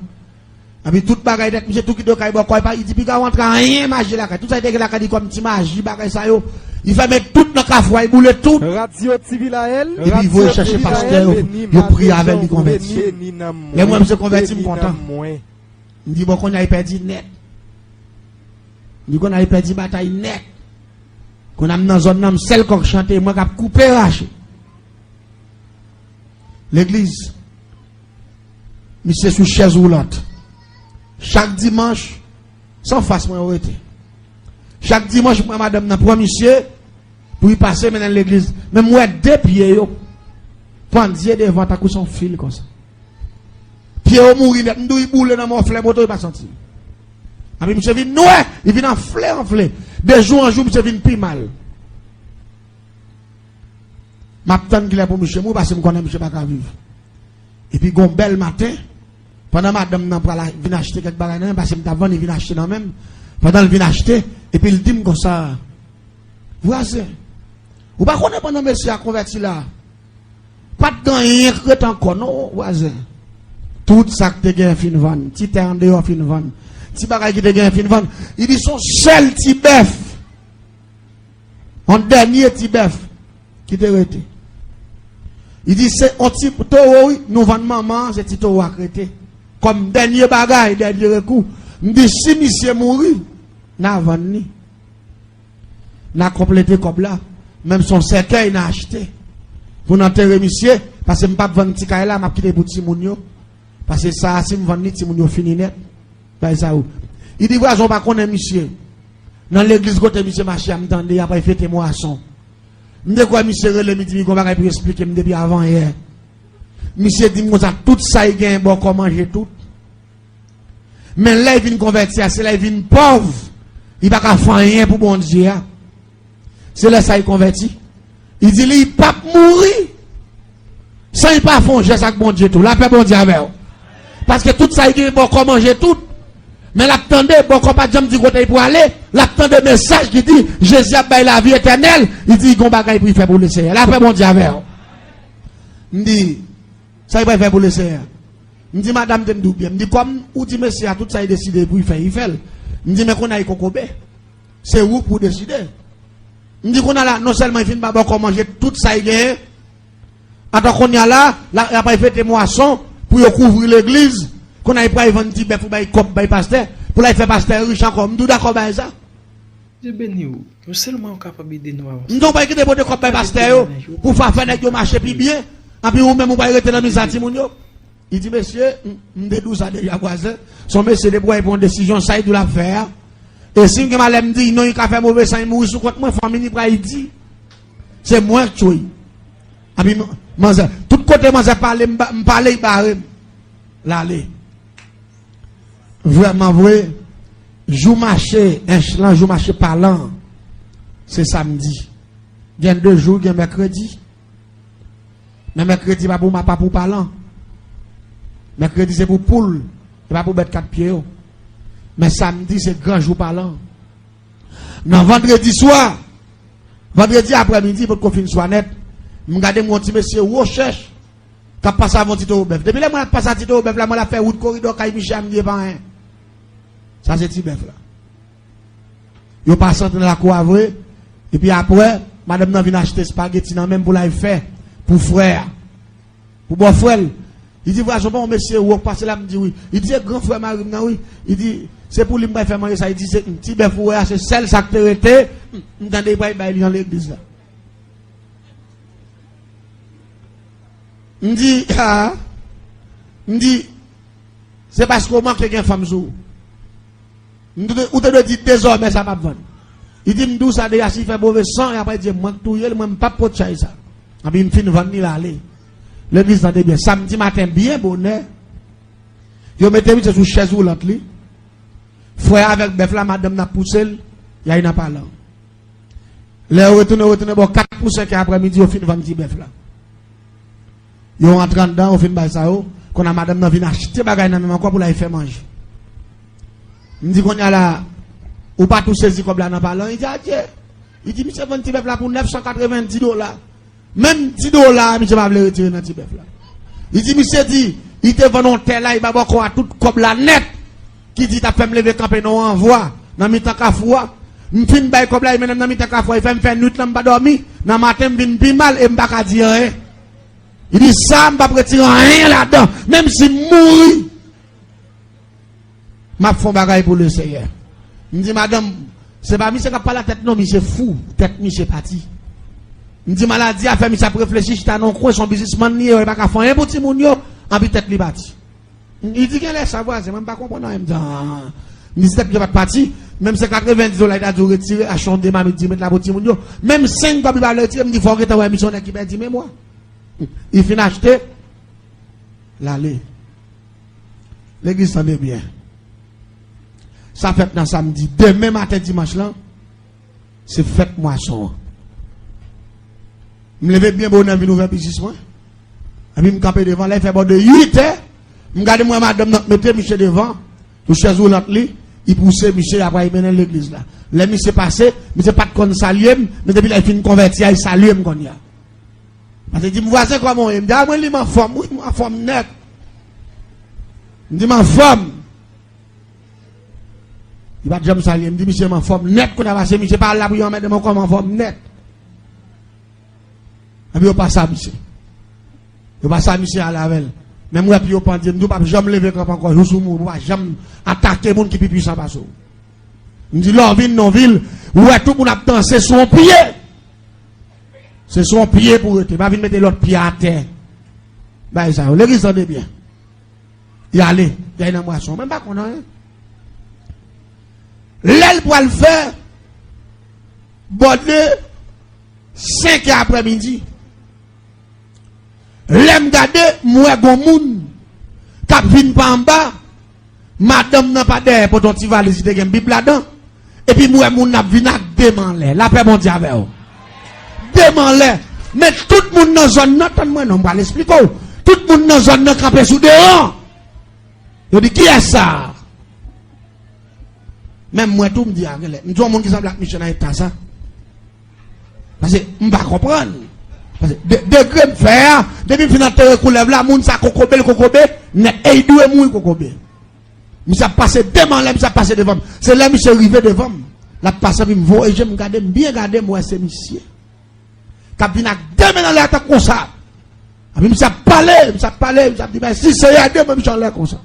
Et puis toute bagaille d'être monsieur tout qui do Kaibokoa, il dit puis quand rentre rien magie là, tout ça était la dit comme petit magie bagaille ça yo. Il fait mettre tout dans cafouille, il boule tout. Radio Tivilael. Et puis il veut chercher pasteur, il prie avec lui converti. Et moi monsieur converti me content. Il dit bon qu'on a perdu net. Il dit qu'on a perdu bataille net. Qu'on a dans zone nam celle qu'on chante moi qui a coupé raché. L'église monsieur sous chaise roulante. Chaque dimanche sans face moi arrêté. Chaque dimanche moi madame dans premier monsieur pour y passer maintenant l'église. Même moi 2 pieds yo. Pendier devant ta son fil comme ça. Pied au mourir net ndou boule dans mon fleur moto il pas senti. Après monsieur vient noir, il vient en fleur. De jour en jour monsieur vient plus mal. M'attends qu'il est pour monsieur moi parce que je connais monsieur pas vivre. Et puis gon bel matin pendant madame n'a pas vinn acheter quelque bagages parce que m'ta vendre vinn acheter non même. Pendant le vinn acheter et puis il dit comme ça. Voisin. Ou pas connaître pendant monsieur a converti là. Pas de rien que encore non voisin. Tout ça que tu as fin vendre, ti t'es en dehors fin vendre. Ti bagay qui te gen fin vendre. Il dit son seul ti bœuf. En dernier ti bœuf qui te rete. Il dit c'est un petit taureau nous vendons maman, c'est petit taureau accrété. Comme dernier bagay, dernier recours. Me dit si monsieur mourir, n'a vendre ni. N'a complété comme là, même son cercueil n'a acheté. Pour n'enterrer monsieur parce que me pas vendre ti kay là, m'a quitté pour ti moun yo. Parce que ça si me vendre ni ti moun yo fini net. Il dit, voilà, on va connaître monsieur. Dans l'église, côté monsieur marché, m'entendez, après fêter moisson. M'de quoi monsieur relé, m'dit, qu'on va expliquer, depuis avant hier. Monsieur dit, moi, tout ça, il gagne bon, comment manger tout. Mais là, il vient convertir, c'est là, il vient pauvre. Il va pas faire rien pour bon Dieu. C'est là, ça, il convertit. Il dit, il pas mourir. Ça, il pas faire geste avec bon Dieu tout. La paix, bon Dieu avec. Parce que tout ça, il gagne bon, comment manger tout. Mais l'attendez, bon, quand pas de du côté pour aller, l'attendez message qui dit, Jésus a baillé la vie éternelle, il dit, qu'on bagaille pour faire pour le Seigneur. Là, après, mon Dieu, avec. Il dit, ça, il va faire pour le Seigneur. Il dit, madame, de me bien. Il dit, comme, ou dit, monsieur, tout ça, il décidé pour faire, il fait. Il dit, mais qu'on a eu kokobé. C'est où pour décider. Il dit, qu'on a là, non seulement, il finit pas comment manger tout ça, il gagne. Attends qu'on y a là, il a pas fait des moissons pour couvrir l'église. Qu'on a pas vendre petit bœuf pour bailler cop bailler pasteur pour la faire pasteur riche encore nous d'accord bailler ça je béni ou nous seulement capable de nous avancer nous pas quitter pour de cop bailler pasteur pour faire nèg yo marcher puis bien et puis ou même ou pas rester dans misati moun yo il dit monsieur m'dedou ça déjà voisin son monsieur de boire une décision ça il doit faire et si que malem dit non il a fait mauvais ça il mourir sous compte moi famille pas il dit c'est moi choui et puis tout côté moi ça parler barrer l'aller. Vraiment vrai, jour marché, un jour marché parlant, c'est samedi. Il y a 2 jours, il y a mercredi. Mais mercredi, pas pour parlant. Mercredi, c'est pour poule, et pas pour mettre 4 pieds. Mais samedi, c'est grand jour parlant. Non, vendredi soir, vendredi après-midi, pour qu'on finisse soit net, je regarde mon petit monsieur, recherche, quand passe avant Tito Bœuf. Depuis là, moi, passe à Tito Bœuf, là, moi, la fait route corridor, quand Michel me dit, pas ça, c'est Tito Bœuf, là. Yo passe dans la cour vrai, et puis après, madame n'a vient acheter spaghetti, non, même pour la faire, pour frère, pour bon frère. Il dit, voilà, je bon, monsieur, ou passe là, me dit oui. Il dit, grand frère, Marie, oui. Il dit, c'est pour lui, me faire manger ça. Il dit, c'est un petit bœuf, c'est celle, ça que tu été, m'entendez pas, il dans l'église, là. Me dit, ah, me dit, c'est parce qu'on manque de femme jour. Ou te dit désormais ça va vendre. Il dit, m'dou ça déjà si fait mauvais sang, et après il dit, moi tout yel, moi pas pour changer ça. Et puis il me fin vendre ni l'aller. L'église tendait bien. Samedi matin, bien bonheur. Yo mettez mis sur chaise roulante li. Frère avec bœuf là, madame n'a poussé, il y a une parlant. Les retourne bon 4 pour 5 après-midi, au fin vendre petit bœuf là. Yo rentre dedans, au fin de ça, qu'on a madame n'a vient acheter bagay nan même encore pour la faire manger. Il dit qu'on y a là, ou pas tout saisi comme là dans parlant, il dit adieu. Il dit monsieur vend petit bœuf là pour $990. Même $10, monsieur va le retirer dans petit bœuf là. Il dit monsieur dit, il te vend un tel là, il va beaucoup à tout comme la net qui dit t'as fait me lever camper non envoi dans mi temps ka froid. M'fin bay comme là, il même dans mi temps ka froid, il fait me faire nuit là m'pa dormi, dans matin m'vinn pi mal et m'pa ka dire rien. Il dit ça, je ne vais pas retirer rien là-dedans. Même si je mouris, je vais faire un bagage pour le Seigneur. Il dit, madame, c'est pas monsieur qui n'a pas la tête, non, mais c'est fou. Tête, monsieur parti. Il dit, maladie a fait, monsieur a réfléchi, j'étais dans un coin, son businessman, il n'a pas qu'à faire un petit moun yo, en puis tête, il parti. Il dit, qu'elle est savoir, c'est même pas comprendre. Il me dit, il dit, c'est pas parti. Même si $90, il a dû retirer, à changer, il dit, mettre la petit moun yo. Même 5 comme il va le retirer, il me dit, il faut arrêter, ouais, missionnaire qui m'a dit, mais moi. Il finit acheter l'aller. L'église s'en est bien. Ça fait dans samedi. Demain matin, dimanche là, c'est fête moisson. me lever bien bon envie nous faire business moi. Et puis me camper devant là, il fait bon de 8 heures. Me garder moi madame mettre monsieur devant, tout chaise roulante li, il pousse monsieur après il mène l'église là. Les monsieur passé, monsieur pas de kon saluer, mais depuis là il fin convertir, il salue me kon ya. Parce que dit mon voisin comment il me dit moi il m'en forme, oui, moi forme net. Il dit ma forme. Il va jamais saluer, il me dit monsieur ma forme net qu'on a passé, monsieur parle là pour y mettre mon comme en forme net. Et puis on passe à monsieur. On passe à monsieur à la veille. Mais moi puis on pense dire, nous pas jamais lever quand encore, je suis mou, pas jamais attaquer monde qui plus puissant pas ça. Il dit là ville non ville, ouais tout le monde a dansé son pied. C'est son pied pour eux, pas venir mettre l'autre pied à terre. Bah ça, l'église en est bien. Y aller, il y a une moisson, même pas qu'on a rien. L'aile pour le faire, bon de 5 heures après-midi. L'aime garder, moi, bon moun, cap vin pas en bas, madame n'a pas d'air pour ton petit valise, si tu as une Bible là-dedans, et puis moi, moun n'a vin à demander, la paix, bon Dieu, avec vous. Demander, mais tout le monde dans la zone, moi, non, pas l'expliquer, tout le monde dans la zone, campé sous dehors. Je dis, qui est ça? Même moi, tout me dit, je dis, monde qui semble que Michel dans l'état, ça. Parce que, je ne peux pas comprendre. Degré me faire, depuis que je suis coulève là, moun sa kokobé, net, et doué mouille kokobé. M'sa passé devant là, m'sa passé devant. C'est là, m'sa arrivé devant. La passe, m'vo, et je me garde, bien garder, moi, c'est monsieur. Kabina, demain dans l'air, comme ça. M'sa parlé, m'sa dit, mais si c'est à deux, m'sa l'air comme ça.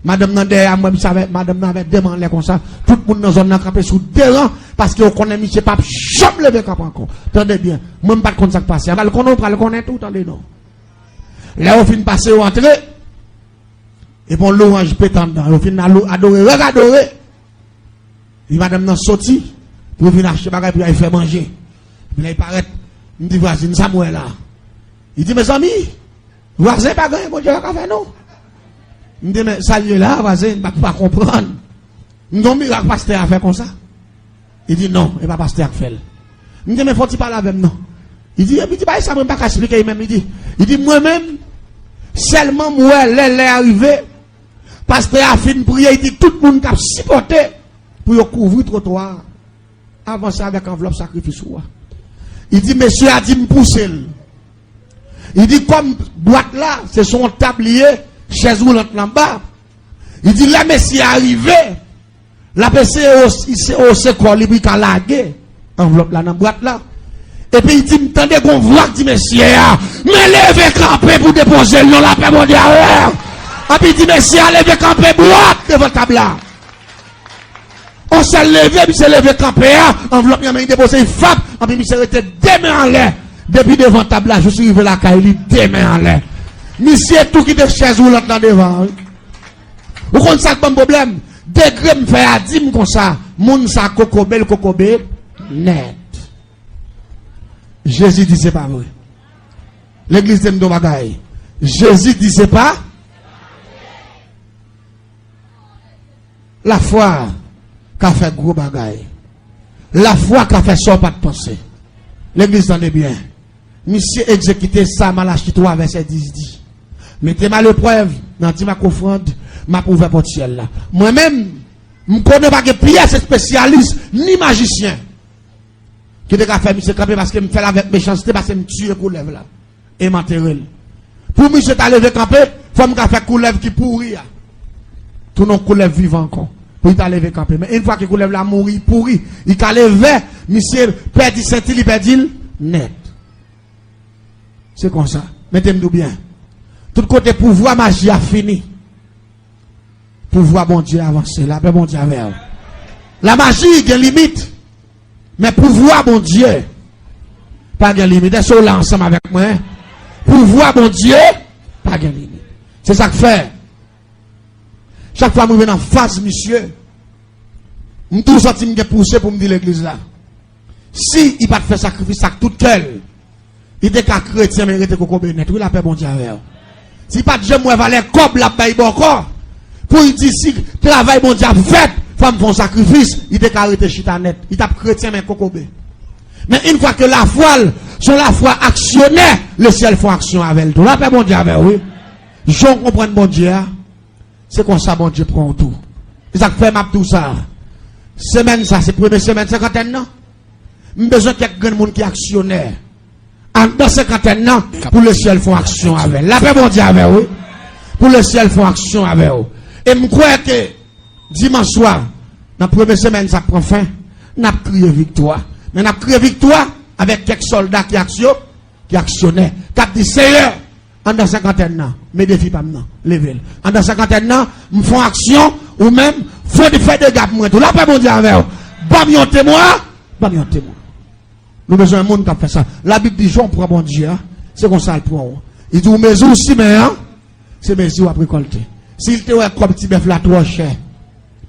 Madame nan derrière moi, madame nan avait demandé comme ça. Tout le monde dans la zone n'a campé sous deux rangs parce qu'on connaît monsieur pas jamais levé cap encore. Attendez bien, moi pas de compte ça qui passe. On va le connaître tout, attendez non. Là on fin passer au entrée et bon l'orange pétant dedans, on fin adorer, regarder. Et madame nan sorti pour venir acheter bagage pour aller faire manger. Puis là il paraît, me dit voisine Samuel là. Il dit mes amis, voisin pas gagner, bon Dieu va faire non. Je dis, mais salut là, voisin, je ne peux pas comprendre. Non, mais le pasteur a fait comme ça. Il dit, non, il va pas pasteur faire. Je dis, mais faut-il parler avec non? Il dit, ça ne peut pas expliquer lui-même. Il dit, moi-même, seulement moi, l'est arrivé, pasteur a fait une prière, il dit, tout le monde a supporté pour couvrir le trottoir. Avancer avec enveloppe sacrifice. Il dit, monsieur a dit, me pousser. Il dit, comme boîte là, c'est son tablier, chaise roulante en bas. Il dit, là, monsieur est arrivé. La PC est au secours, il a lagué. Enveloppe là, dans la boîte là. Et puis il dit, m'tendez qu'on voit, dit, monsieur, mais levez camper pour déposer le nom, la paix mondiale. Et puis il dit, monsieur, levez camper, boîte devant table là. On s'est levé, puis s'est levé camper, enveloppe, il a déposé une frappe, et puis il s'est resté deux mains en l'air. Depuis devant table là, je suis arrivé la caille, deux mains en l'air. Monsieur, tout qui te chaise ou l'autre là devant. Vous comprenez ça comme problème? Degré me fait à dire comme ça, moun sa kokobé, net. Jésus dit c'est pas vrai. L'église t'aime de bagaille. Jésus dit c'est pas. La foi qu'a fait gros bagaille. La foi qu'a fait ça pas de penser. L'église t'en est bien. Monsieur exécuté ça, Malachie 3, verset 10 dit. Mettez-moi le preuve, dans ma offrande, ma prouvé pour ciel là. Moi-même, je ne connais pas que prière, c'est spécialiste, ni magicien. Qui te fait monsieur camper parce que me fait avec méchanceté, parce que me tue coulev là. Et m'enterre. Pour monsieur t'a levé camper, faut me faire coulev qui pourrit. Tout non coulev vivant encore. Pour il t'a levé camper. Mais une fois que coulev là mourit, pourri, il t'a levé, monsieur perdit sentil, il perdit net. C'est comme ça. Mettez-moi bien. Tout côté pouvoir magie a fini. Pouvoir bon Dieu avancé. La paix bon Dieu avec. La magie il y a limite. Mais pouvoir bon Dieu pas de limite. Est-ce que là ensemble avec moi? Pouvoir bon Dieu pas de limite. C'est ça que fait. Chaque fois que je viens en face, monsieur, je suis tout senti me pousser pour me dire l'église là. Si il va faire sacrifice à tout tel, il était qu'un chrétien, mais il était qu'au bénet. Oui, la paix bon Dieu avec. Si pas de moi valer comme la paix bon corps, pour il dit si travail bon Dieu fait, femme font sacrifice, il était qu'à arrêter chita net. Il tape chrétien, mais kokobé. Mais une fois que la voile Sont la foi actionnaire, le ciel font action avec le tout. La paix, bon Dieu, avec oui. Je comprends, bon Dieu, c'est comme ça, bon Dieu, prend tout. Ça fait map tout ça. Semaine, ça, c'est première semaine, cinquantaine, non? J'ai besoin de quelqu'un qui est actionnaire. Dans cinquantaine, non? Pour le ciel font action avec. La paix, bon Dieu, avec oui. Pour le ciel font action avec vous. Et je crois que dimanche soir, dans la première semaine, ça prend fin. Nous avons crié victoire. Mais nous avons crié victoire avec quelques soldats qui actionnaient. Qui ont dit, Seigneur, en dans cinquantaine ans, mes défis pas maintenant, levez-le. En dans cinquantaine ans, nous faisons action, ou même, faut faire des gars pour moi. Tout là, pas bon Dieu avec vous. Pas bien témoin, pas bien témoin. Nous avons besoin d'un monde qui a fait ça. La Bible dit, Jean prend bon Dieu, c'est comme ça le prend. Il dit, mes aussi, mais, c'est mes yeux à récolter. S'il te voit comme petit bœuf là, trop cher,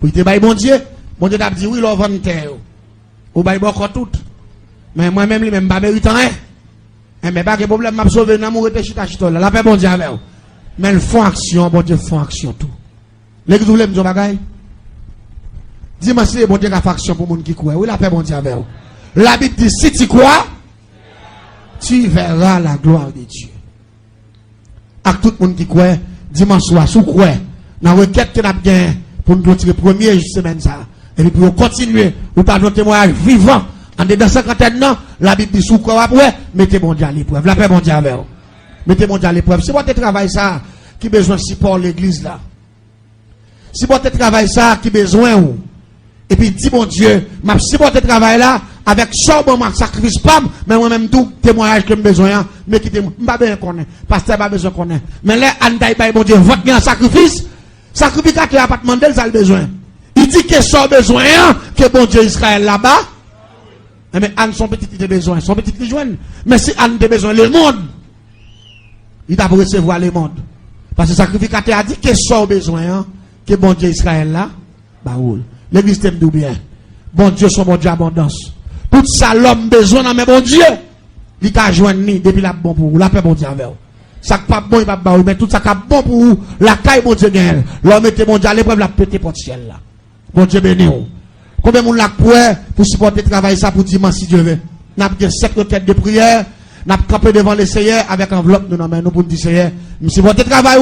pour te bailler bon Dieu t'a dit, oui, l'on vend terre. Ou baille beaucoup tout. Mais moi-même, lui, même pas mérite rien. Mais pas de problème, m'a sauvé, n'a mouru, chita, là. La paix, bon Dieu, avec vous. Mais ils font action, bon Dieu, font action tout. L'église, vous voulez me dire, bagaille? Dis-moi si bon Dieu a fait action pour les gens qui croient. Oui, la paix, bon Dieu, avec vous. La Bible dit, si tu crois, tu verras la gloire de Dieu. À tout le monde qui croit, dimanche soir, sous croit, dans la requête que nous avons gagné pour nous tirer première semaine, ça. Et puis pour continuer, ou par nos témoignages vivants, en dedans 50 ans, la Bible dit sous croix après, mettez mon Dieu à l'épreuve. La paix, mon Dieu, avec vous. Mettez mon Dieu à l'épreuve. Si votre travail ça, qui besoin de support l'église là. Si votre travail ça, qui besoin ou. Et puis dis mon Dieu, si votre travail là, avec ça, bon, sacrifice pas, mais moi-même tout témoignage que j'ai besoin, mais qui pas besoin connaître, pasteur pas besoin connaître. Mais là, on taille mon Dieu, votre bien sacrifice, sacrificateur n'a pas demandé, ça a besoin. Il dit que ça besoin, que bon Dieu Israël là-bas, mais Anne son petit il a besoin, son petit il joigne. Mais si Anne a besoin le monde, il a pour recevoir le monde. Parce que le sacrificateur a dit que ça besoin, que bon Dieu Israël là, bah oul. L'église t'aime d'où bien. Bon Dieu, son bon Dieu abondance. Tout ça, l'homme besoin dans mes bon Dieu. Il t'a joint depuis la bon pour vous. La paix, bon Dieu avec vous. Ça pas bon, il va pas mais tout ça qui bon pour vous. La caille, bon Dieu gagne. L'homme était bon Dieu à l'épreuve, la pété pour le ciel là. Bon Dieu béni. Combien de monde l'a pour supporter le travail ça pour dimanche si Dieu veut. N'a pas 7 requêtes de prière. N'a pas campé devant le Seigneur avec enveloppe de nos mains. Nous pour dire Seigneur, supporter le travail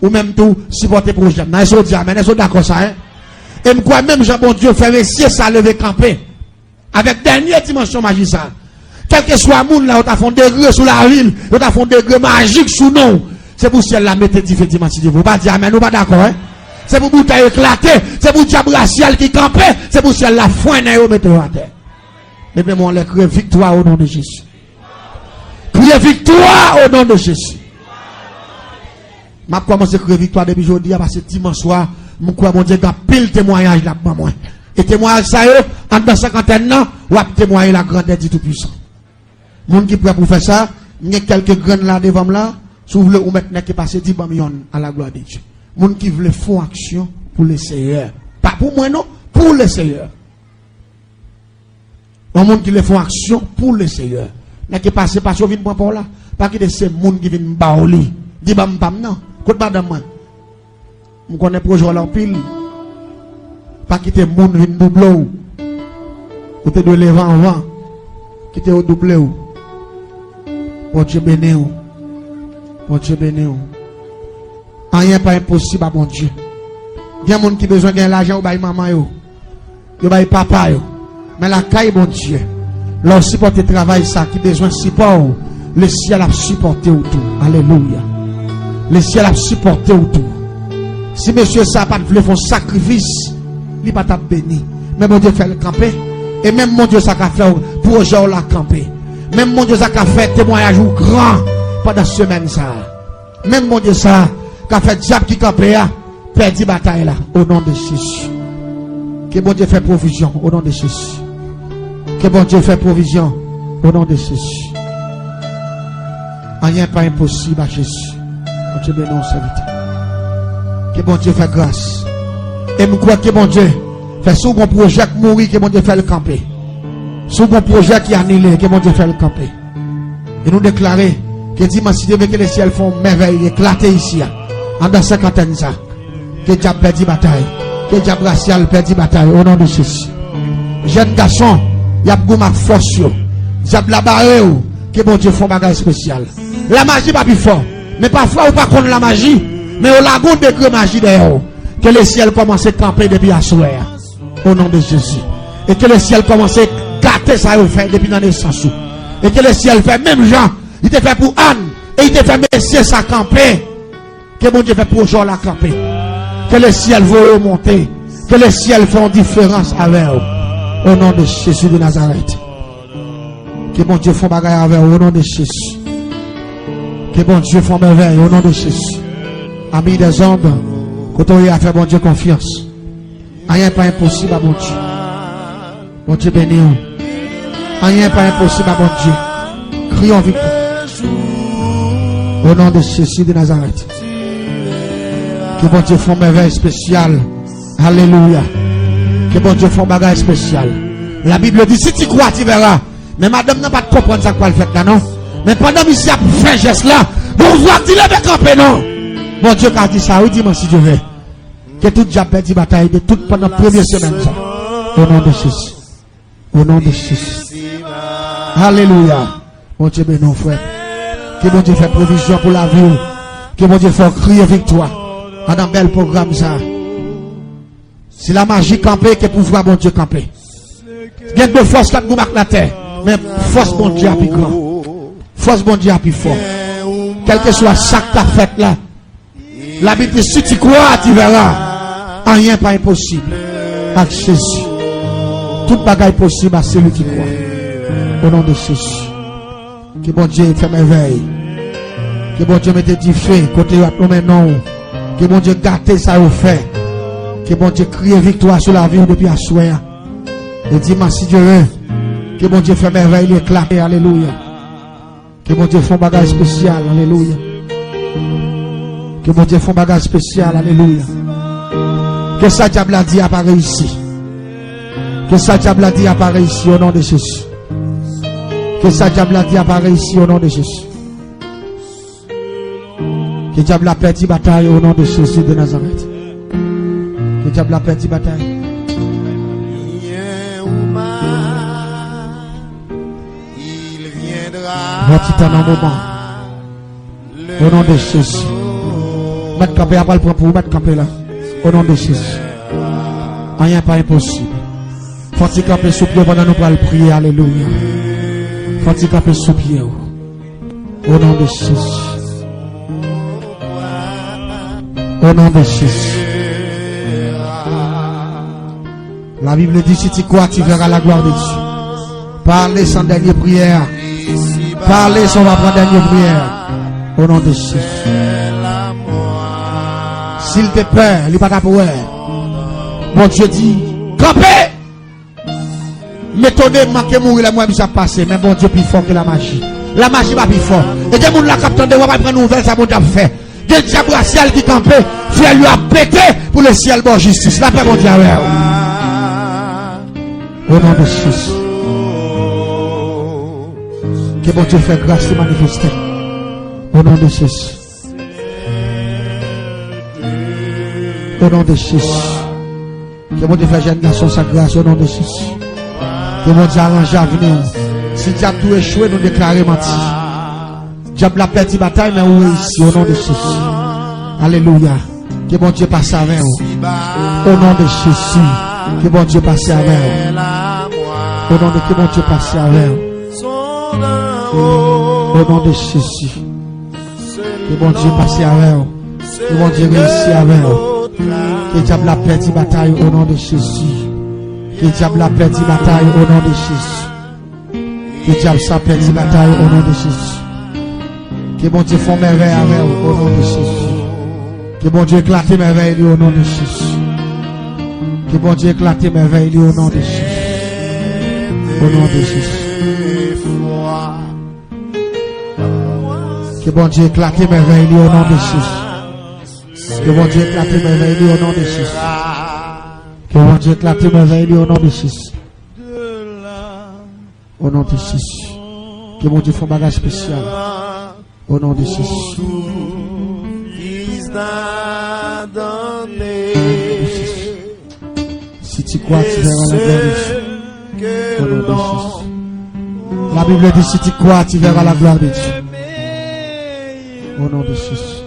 ou même tout, supporter le projet. N'a pas dit amen. Est-ce d'accord ça, hein? Et me crois même, Jean bon Dieu, fait essayer ça lever camper. Avec dernière dimension magique ça. Quel que soit le monde là, on t'a fait des degrés sous la ville, on t'a fait des degrés magiques sous nous. C'est pour ciel la mettre dimanche si Dieu veut. Pas dire amen, nous pas d'accord, hein? C'est pour bouteille éclater, c'est pour diable racial qui campait, c'est pour ciel la foine et mettre à terre. Mais même on les crie victoire au nom de Jésus. Crier victoire au nom de Jésus. M'a commencé à crier victoire depuis aujourd'hui parce que dimanche soir, je crois mon Dieu, il y a pile témoignage là-bas moi. Et témoignage ça en dans 50 ans, ou à témoigner la grandeur du Tout-Puissant. Monde qui prêt pour faire ça, il y a quelques graines là devant là, si vous voulez ou maintenant qui passe 10 millions à la gloire de Dieu. Monde qui veut faire action pour le Seigneur. Pas pour moi non, pour le Seigneur. Un monde qui veut faire action pour le Seigneur. N'a qui passe pas sur vinn pour là, pas que c'est monde qui vient baoli. Dis bam bam non, côté madame moi. Je connais projet là en pile. Pas quitter monde vinn double ou. Ou te de lever en vent. Quitter au double ou. Bon Dieu béni ou. Bon Dieu béni ou. Rien pas impossible à bon Dieu. Il y a des gens qui ont besoin de l'argent ou bail maman yo. Yo bail papa yo. Mais la caille bon Dieu. Leur supporter travail ça qui besoin de support. Le ciel a supporté ou tout. Alléluia. Le ciel a supporté ou tout. Si monsieur ça pas voulu faire sacrifice, il pas t'a béni. Mais mon Dieu fait le camper. Et même mon Dieu ça a fait projet la camper. Même mon Dieu ça a fait témoignage ou grand pendant semaine ça. Même mon Dieu ça a fait diable qui campait a perdu bataille là au nom de Jésus. Que bon Dieu fait provision au nom de Jésus. Que bon Dieu fait provision au nom de Jésus. Rien pas impossible à Jésus. Bon Dieu bénisse serviteur. Que bon Dieu fait grâce. Et je crois que bon Dieu fait sous mon projet qui mourit, que bon Dieu fait le camper. Sous mon projet qui annulé, que bon Dieu fait le camper. Et nous déclarer que dimanche si Dieu veut que les ciels font merveille éclater ici. En dans 50 ans ça. Que diable perdit bataille. Que diable racial perdit bataille au nom de Jésus. Jeune garçon, il y a beaucoup de force. Diable la barre Que bon Dieu fait un bagage spécial. La magie pas plus fort. Mais parfois, ou pas contre la magie. Mais au lagon de degré magie d'ailleurs. Que le ciel commence à camper depuis à soir. Au nom de Jésus. Et que le ciel commence à gâter ça au fait depuis dans les sens. Et que le ciel fait même Jean. Il te fait pour Anne. Et il te fait Messieurs ça camper. Que bon Dieu fait pour Jean la camper. Que le ciel va remonter. Que le ciel fait une différence avec eux. Au nom de Jésus de Nazareth. Que bon Dieu fasse bagarre avec eux. Au nom de Jésus. Que bon Dieu fasse merveille. Au nom de Jésus. Amis des hommes. Quand on y a fait bon Dieu confiance. Rien n'est pas impossible à bon Dieu. Bon Dieu béni. Rien n'est pas impossible à bon Dieu. Crions victoire. Au nom de Jésus de Nazareth. Que bon Dieu fasse merveille spéciale. Alléluia. Que bon Dieu fasse bagage spécial. La Bible dit si tu crois tu verras. Mais madame n'a pas de comprendre ça quoi le fait là non. Mais pendant que ici a fait geste là, bon voir tu l'avais campé non. Bon Dieu a dit ça, oui dis-moi si Dieu veut. Que tout diable perdu bataille de toute pendant la première semaine ça. Au nom de Jésus. Au nom de Jésus. Alléluia. Bon Dieu béni frère. Que bon Dieu fait provision pour la vie. Que bon Dieu fait crier victoire. Dans un bel programme ça. Si la magie campée, que pouvoir bon Dieu camper. Il y a de force là nous marque la terre. Mais force bon Dieu a plus grand. Force bon Dieu a plus fort. Quel que soit chaque ta fête là. La Bible dit si tu crois, tu verras. Rien pas impossible. Avec Jésus. Toute bagaille possible à celui qui croit. Au nom de Jésus. Que bon Dieu fait merveille. Que bon Dieu mette du feu. Côté à nous maintenant. Que bon Dieu gâte ça au fait. Que bon Dieu crie victoire sur la vie depuis à soir. Et dis-moi si Dieu veut. Que bon Dieu fait merveille, éclater. Alléluia. Que bon Dieu fait un bagage spécial. Alléluia. Que bon Dieu fait un bagage spécial. Alléluia. Que ça diable a dit apparaît ici. Que ça diable a dit apparaît ici au nom de Jésus. Que ça diable a dit apparaît ici au nom de Jésus. Que diable a perdu bataille au nom de Jésus de Nazareth. Que diable a perdu bataille. Votre temps en moment. Au nom de Jésus. Mettre campé à pas le prendre pour mettre campé là. Au nom de Jésus. Rien pas impossible. Faut-il camper sous pied pendant nous pour le prier. Alléluia. Faut-il camper sous pied. Au nom de Jésus. Au nom de Jésus. La Bible dit si tu crois, tu verras la gloire de Dieu. Parlez sans dernière prière. Parlez sans ma dernière prière. Au nom de Jésus. S'il te plaît, il n'est pas ta pour bon Dieu dit, campez! M'étonner, manquer mourir, la moi, ça passe. Mais bon Dieu, plus fort que la magie. La magie va plus fort. Et des gens la captent de voir, prendre nouvelle, ça bon Dieu fait. Des diables ciel qui campait, fiel lui a pété pour le ciel, bon justice. La paix, bon Dieu, au nom de Jésus. Que bon Dieu fait grâce de manifester. Au nom de Jésus. Au nom de Jésus. Que bon Dieu fait jeune garçon sa grâce au nom de Jésus. Que bon Dieu arrange l'avenir. Si diable tout échoué, nous déclarons menti. Diable a perdu bataille, mais où est ici au nom de Jésus. Alléluia. Que bon Dieu passe avec vous. Au nom de Jésus. Que bon Dieu passe avec vous. Au nom de que bon Dieu passe avec vous. Au nom de Jésus. Que bon Dieu passe avec vous. Que bon Dieu réussit avec vous. Que diable a perdu bataille au nom de Jésus. Que diable a perdu bataille au nom de Jésus. Que diable a perdu bataille au nom de Jésus. Que bon Dieu fasse merveille avec vous au nom de Jésus. Que bon Dieu éclate merveille au nom de Jésus. Que bon Dieu éclate merveille au nom de Jésus. Au nom de Jésus. Que bon Dieu éclate merveille au nom de Jésus. Que bon Dieu éclate merveille au nom de Jésus. Que bon Dieu éclate merveille au nom de Jésus. Au nom de Jésus. Que bon Dieu fasse un bagage spécial. Au nom de Jésus. Si tu crois, tu verras la gloire de Dieu. Au nom de Jésus. La Bible dit si tu crois, tu verras la gloire de Dieu. Au nom de Jésus.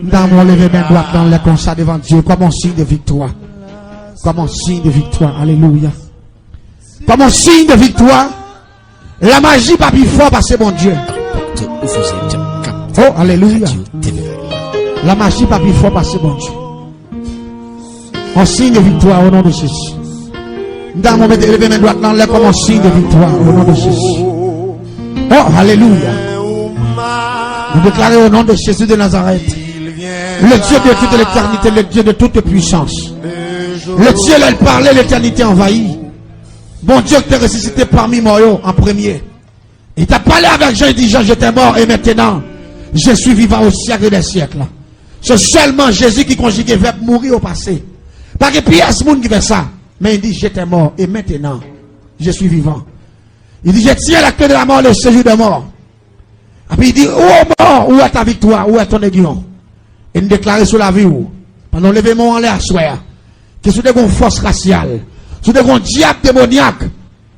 Nous avons levé mes doigts dans les constats devant Dieu comme un signe de victoire. Comme un signe de victoire. Alléluia. Comme un signe de victoire. La magie pas plus fort parce que mon Dieu. Oh, alléluia. La magie pas plus fort parce que mon Dieu. Un signe de victoire au nom de Jésus. Nous avons levé mes doigts dans les comme un signe de victoire au nom de Jésus. Oh, alléluia. Nous déclarons au nom de Jésus de Nazareth, le Dieu de toute l'éternité, le Dieu de toute puissance. Le Dieu, il parlait, l'éternité envahie. Bon Dieu qui t'a ressuscité parmi moi en premier. Il t'a parlé avec Jean, il dit, Jean, j'étais mort et maintenant, je suis vivant au siècle des siècles. C'est seulement Jésus qui conjugue le verbe mourir au passé. Pas que pièce monde qui fait ça. Mais il dit, j'étais mort et maintenant, je suis vivant. Il dit, je tiens la clé de la mort, le séjour de mort. Et puis il dit, oh mort, où est ta victoire, où est ton aiguillon? Et il déclare sur la vie où, pendant l'événement en l'air, que c'est des forces raciales, c'est des diables démoniaques,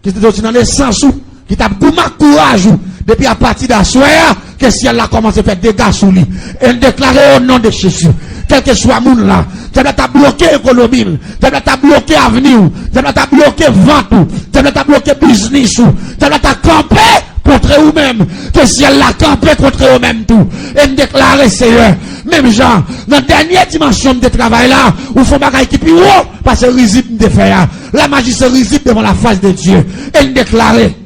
qui sont aussi dans les sens où, qui t'a beaucoup de courage, depuis à partir d'assoir, que si elle a commencé à faire des dégâts sur lui. Et il déclare au nom de Jésus, quel que soit le monde là, tu as bloqué l'économie, tu as bloqué l'avenir, tu as bloqué le vent, tu as bloqué le business, tu as campé contre eux-mêmes, que si elle l'a campé contre eux-mêmes tout, et me déclarer Seigneur, même gens, dans la dernière dimension de travail là, où faut bagaille qui plus haut, parce que risible de faire, la magie se risible devant la face de Dieu, et me déclarer,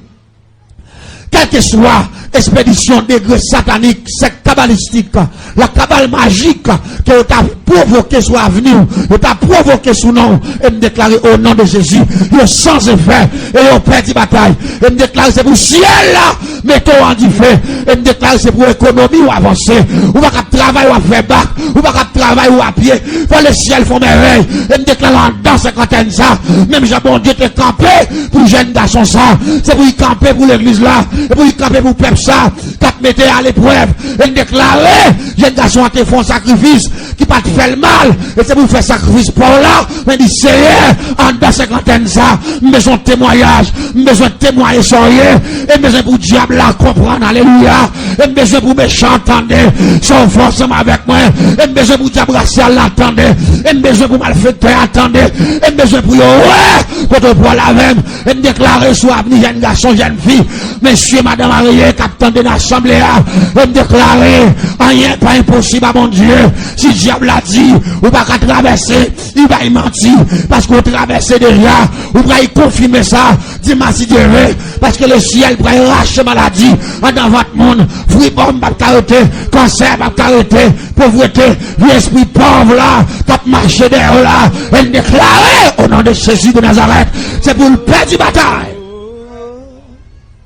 quelle que soit expédition degré satanique, secte kabbalistique, la cabale magique que t'a provoqué sur l'avenir, que t'a provoqué sous nom, et me déclarer au nom de Jésus, le sans effet, et au père de bataille, et me déclarer c'est pour ciel là, mettons en du feu, et me déclarer c'est pour économie ou avancer, ou pas qu'à travailler ou à faire bac, ou pas qu'à travailler ou à pied, pour le ciel font merveille, et me déclarer dans cinquantaine ça, même j'ai bon Dieu te camper pour jeune garçon ça, c'est pour y camper pour l'église là, et pour y camper pour peuple ça, qu'à te mettre à l'épreuve, et me déclarer, jeune garçon à te faire un sacrifice, qui pas te faire le mal, et c'est pour faire sacrifice pour là, mais dit Seigneur, en dans cinquantaine ça, besoin de témoignage, besoin de témoigner sur rien, et besoin pour diable là comprendre, alléluia, et besoin pour méchant entendre, son forcément avec moi, et besoin pour diable racial l'attendre, et besoin pour malfaiteur attendre, et besoin pour ouais, quand on prend la même, et me déclarer sur avenir, jeune garçon, jeune fille, monsieur, madame mariée, capitaine de l'assemblée, et me déclarer, rien pas impossible à mon Dieu, si diable a dit, ou pas qu'à traverser, il va y mentir, parce qu'on traverse déjà, ou va y confirmer ça, dis-moi si Dieu veut, parce que le ciel va y racher maladie, dans votre monde, fruit bombe va t'arrêter, cancer va t'arrêter, pauvreté, l'esprit pauvre là, cap marché derrière là, et déclarer au nom de Jésus de Nazareth, c'est pour le père du bataille.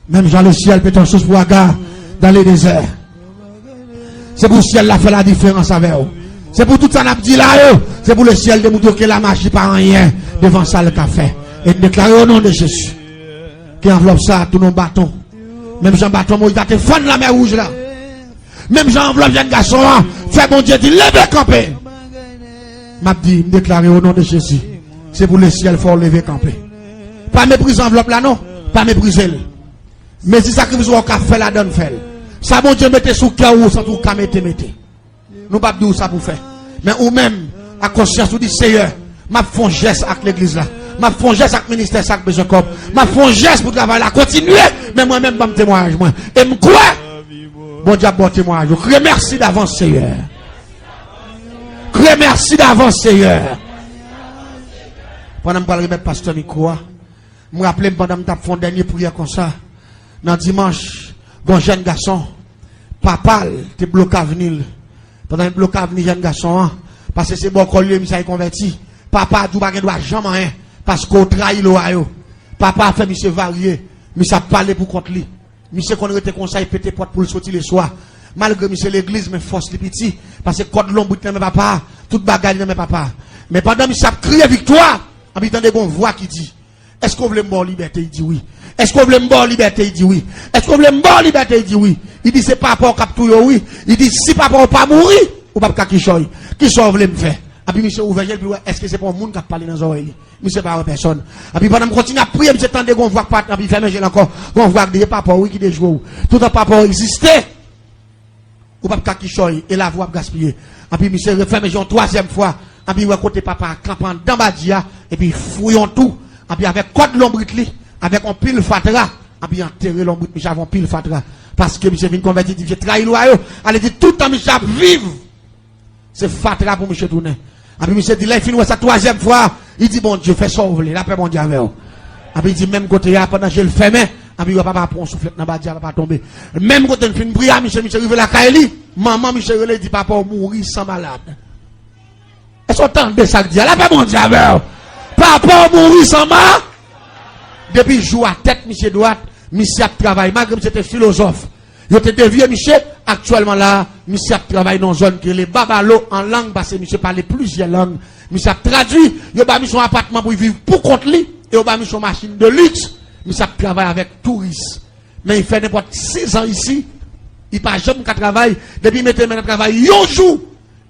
Même Jean le ciel peut en chose pour Agar dans les déserts. C'est pour le ciel là fait la différence avec eux. C'est pour tout ça n'a dit là, c'est pour le ciel de montrer que la marche pas rien devant ça le café. Et déclarer au nom de Jésus. Qui enveloppe ça, tout nos bâtons. Même Jean bâton, il a te fendre la mer rouge là. Même Jean enveloppe jeune garçon, fait mon Dieu dit, levez camper. M'a dit, me déclarer au nom de Jésus. C'est pour le ciel fort lever camper. Pas mépriser enveloppe là non, pas mépriser. Mais si sacrifice au café la donne fait. Ça mon Dieu mettez sous cœur ou sans tout cas mettez. Nous pas dire ça pour faire. Mais ou même à conscience vous dit Seigneur, m'a font geste avec l'église là. M'a font geste avec le ministère ça besoin comme. M'a font geste pour travailler là continuer mais moi même pas me témoignage moi. Et me quoi bon Dieu bon témoignage. Remercie d'avance Seigneur. Remercie d'avance Seigneur. Pendant que je remettre pasteur micro, je me rappelle pendant que je fais dernier prière comme ça. Dans dimanche, un jeune garçon, papa, te bloqué à venir. Pendant que bloqué à venir, jeune garçon, parce que c'est bon qu'on lui a converti. Papa, tu ne dois jamais rien, parce qu'on trahit l'oreille. Papa a fait monsieur varié, monsieur a parlé pour contre lui. Monsieur qu'on était conseil pété porte pour le sortir le soir. Malgré monsieur l'église, mais force les petits, parce que quand l'homme n'est papa, toute bagaille n'est papa. Mais pendant que monsieur a crié victoire, il y a des voix qui dit, est-ce qu'on veut me bonne liberté? Il dit oui. Est-ce qu'on veut me bonne liberté? Il dit oui. Est-ce qu'on veut me bonne liberté? Il dit oui. Il dit c'est papa au cap tout oui. Il dit si papa ou pas mourir, ou pas qui choy. Qui soit veut me faire? Et puis monsieur ouvert puis est-ce que c'est pour un monde qui a parlé dans les oreilles? Monsieur pas personne. Et puis pendant que continue à prier, monsieur tendez qu'on voit pas, et puis fermez encore, qu'on voit des papas oui qui des jours. Tout un papa existait. Ou pas qui choye et la voix gaspiller. Et puis monsieur referme une troisième fois. Et puis côté papa campant dans badia et puis fouillons tout. Et puis avec code l'ombrite avec un pile fatra. Et puis enterrer l'ombrite monsieur avant pile fatra parce que monsieur vient convertir dit j'ai trahi loi yo. Allez dit tout le temps monsieur vive. C'est fatra pour monsieur tourner. Et puis monsieur dit là il finit sa troisième fois, il dit bon Dieu fais sauver la paix mondiale avec. Et puis il dit même côté là pendant que je le fermais. Et puis papa prend souffle dans badia pas tomber. Même quand on fin prier monsieur rive la Kaeli, maman monsieur relé dit papa mourir sans malade. Est-ce qu'on entend de ça dit la paix mondiale avec. Papa mourir sans malade. Depuis jour à tête monsieur droite, monsieur travaille malgré c'était philosophe. Il était dévié monsieur actuellement là, monsieur travaille dans une zone que les babalo en langue parce que monsieur parle plusieurs langues. Monsieur traduit, il a mis son appartement pour vivre pour compte lui et il a mis son machine de luxe. Monsieur travaille avec touristes. Mais il fait n'importe 6 ans ici, il pas jamais qu'à travailler. Depuis il mettait maintenant travail un jour,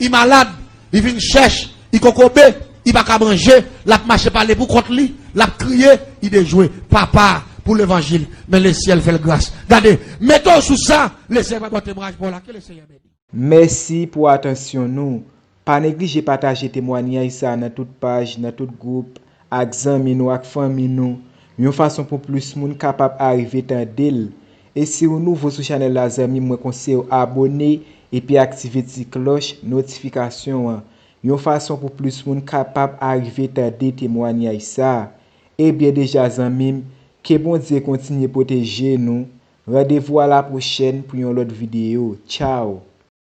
il est malade, il vient chercher, il cocobe, il va pas manger, la marche parler pour contre lui, la crier, il déjouer papa pour l'évangile, mais le ciel fait le grâce. Regardez, mettons sous ça, le Seigneur va témoignage pour laquelle le Seigneur bénit. Merci pour attention nous. Pas négliger partager témoignage ça dans toute page, dans tout groupe, avec amis nous, avec famille nous. Une façon pour plus moun capable arriver dans d'elle. Et si vous nouveau sur channel la amis, moi conseille abonner et puis activer la cloche notification. Une façon pour plus moun capable arriver dans des témoignages ça. Et bien déjà amis, que bon Dieu continue protéger nous. Rendez-vous à la prochaine pour une autre vidéo. Ciao.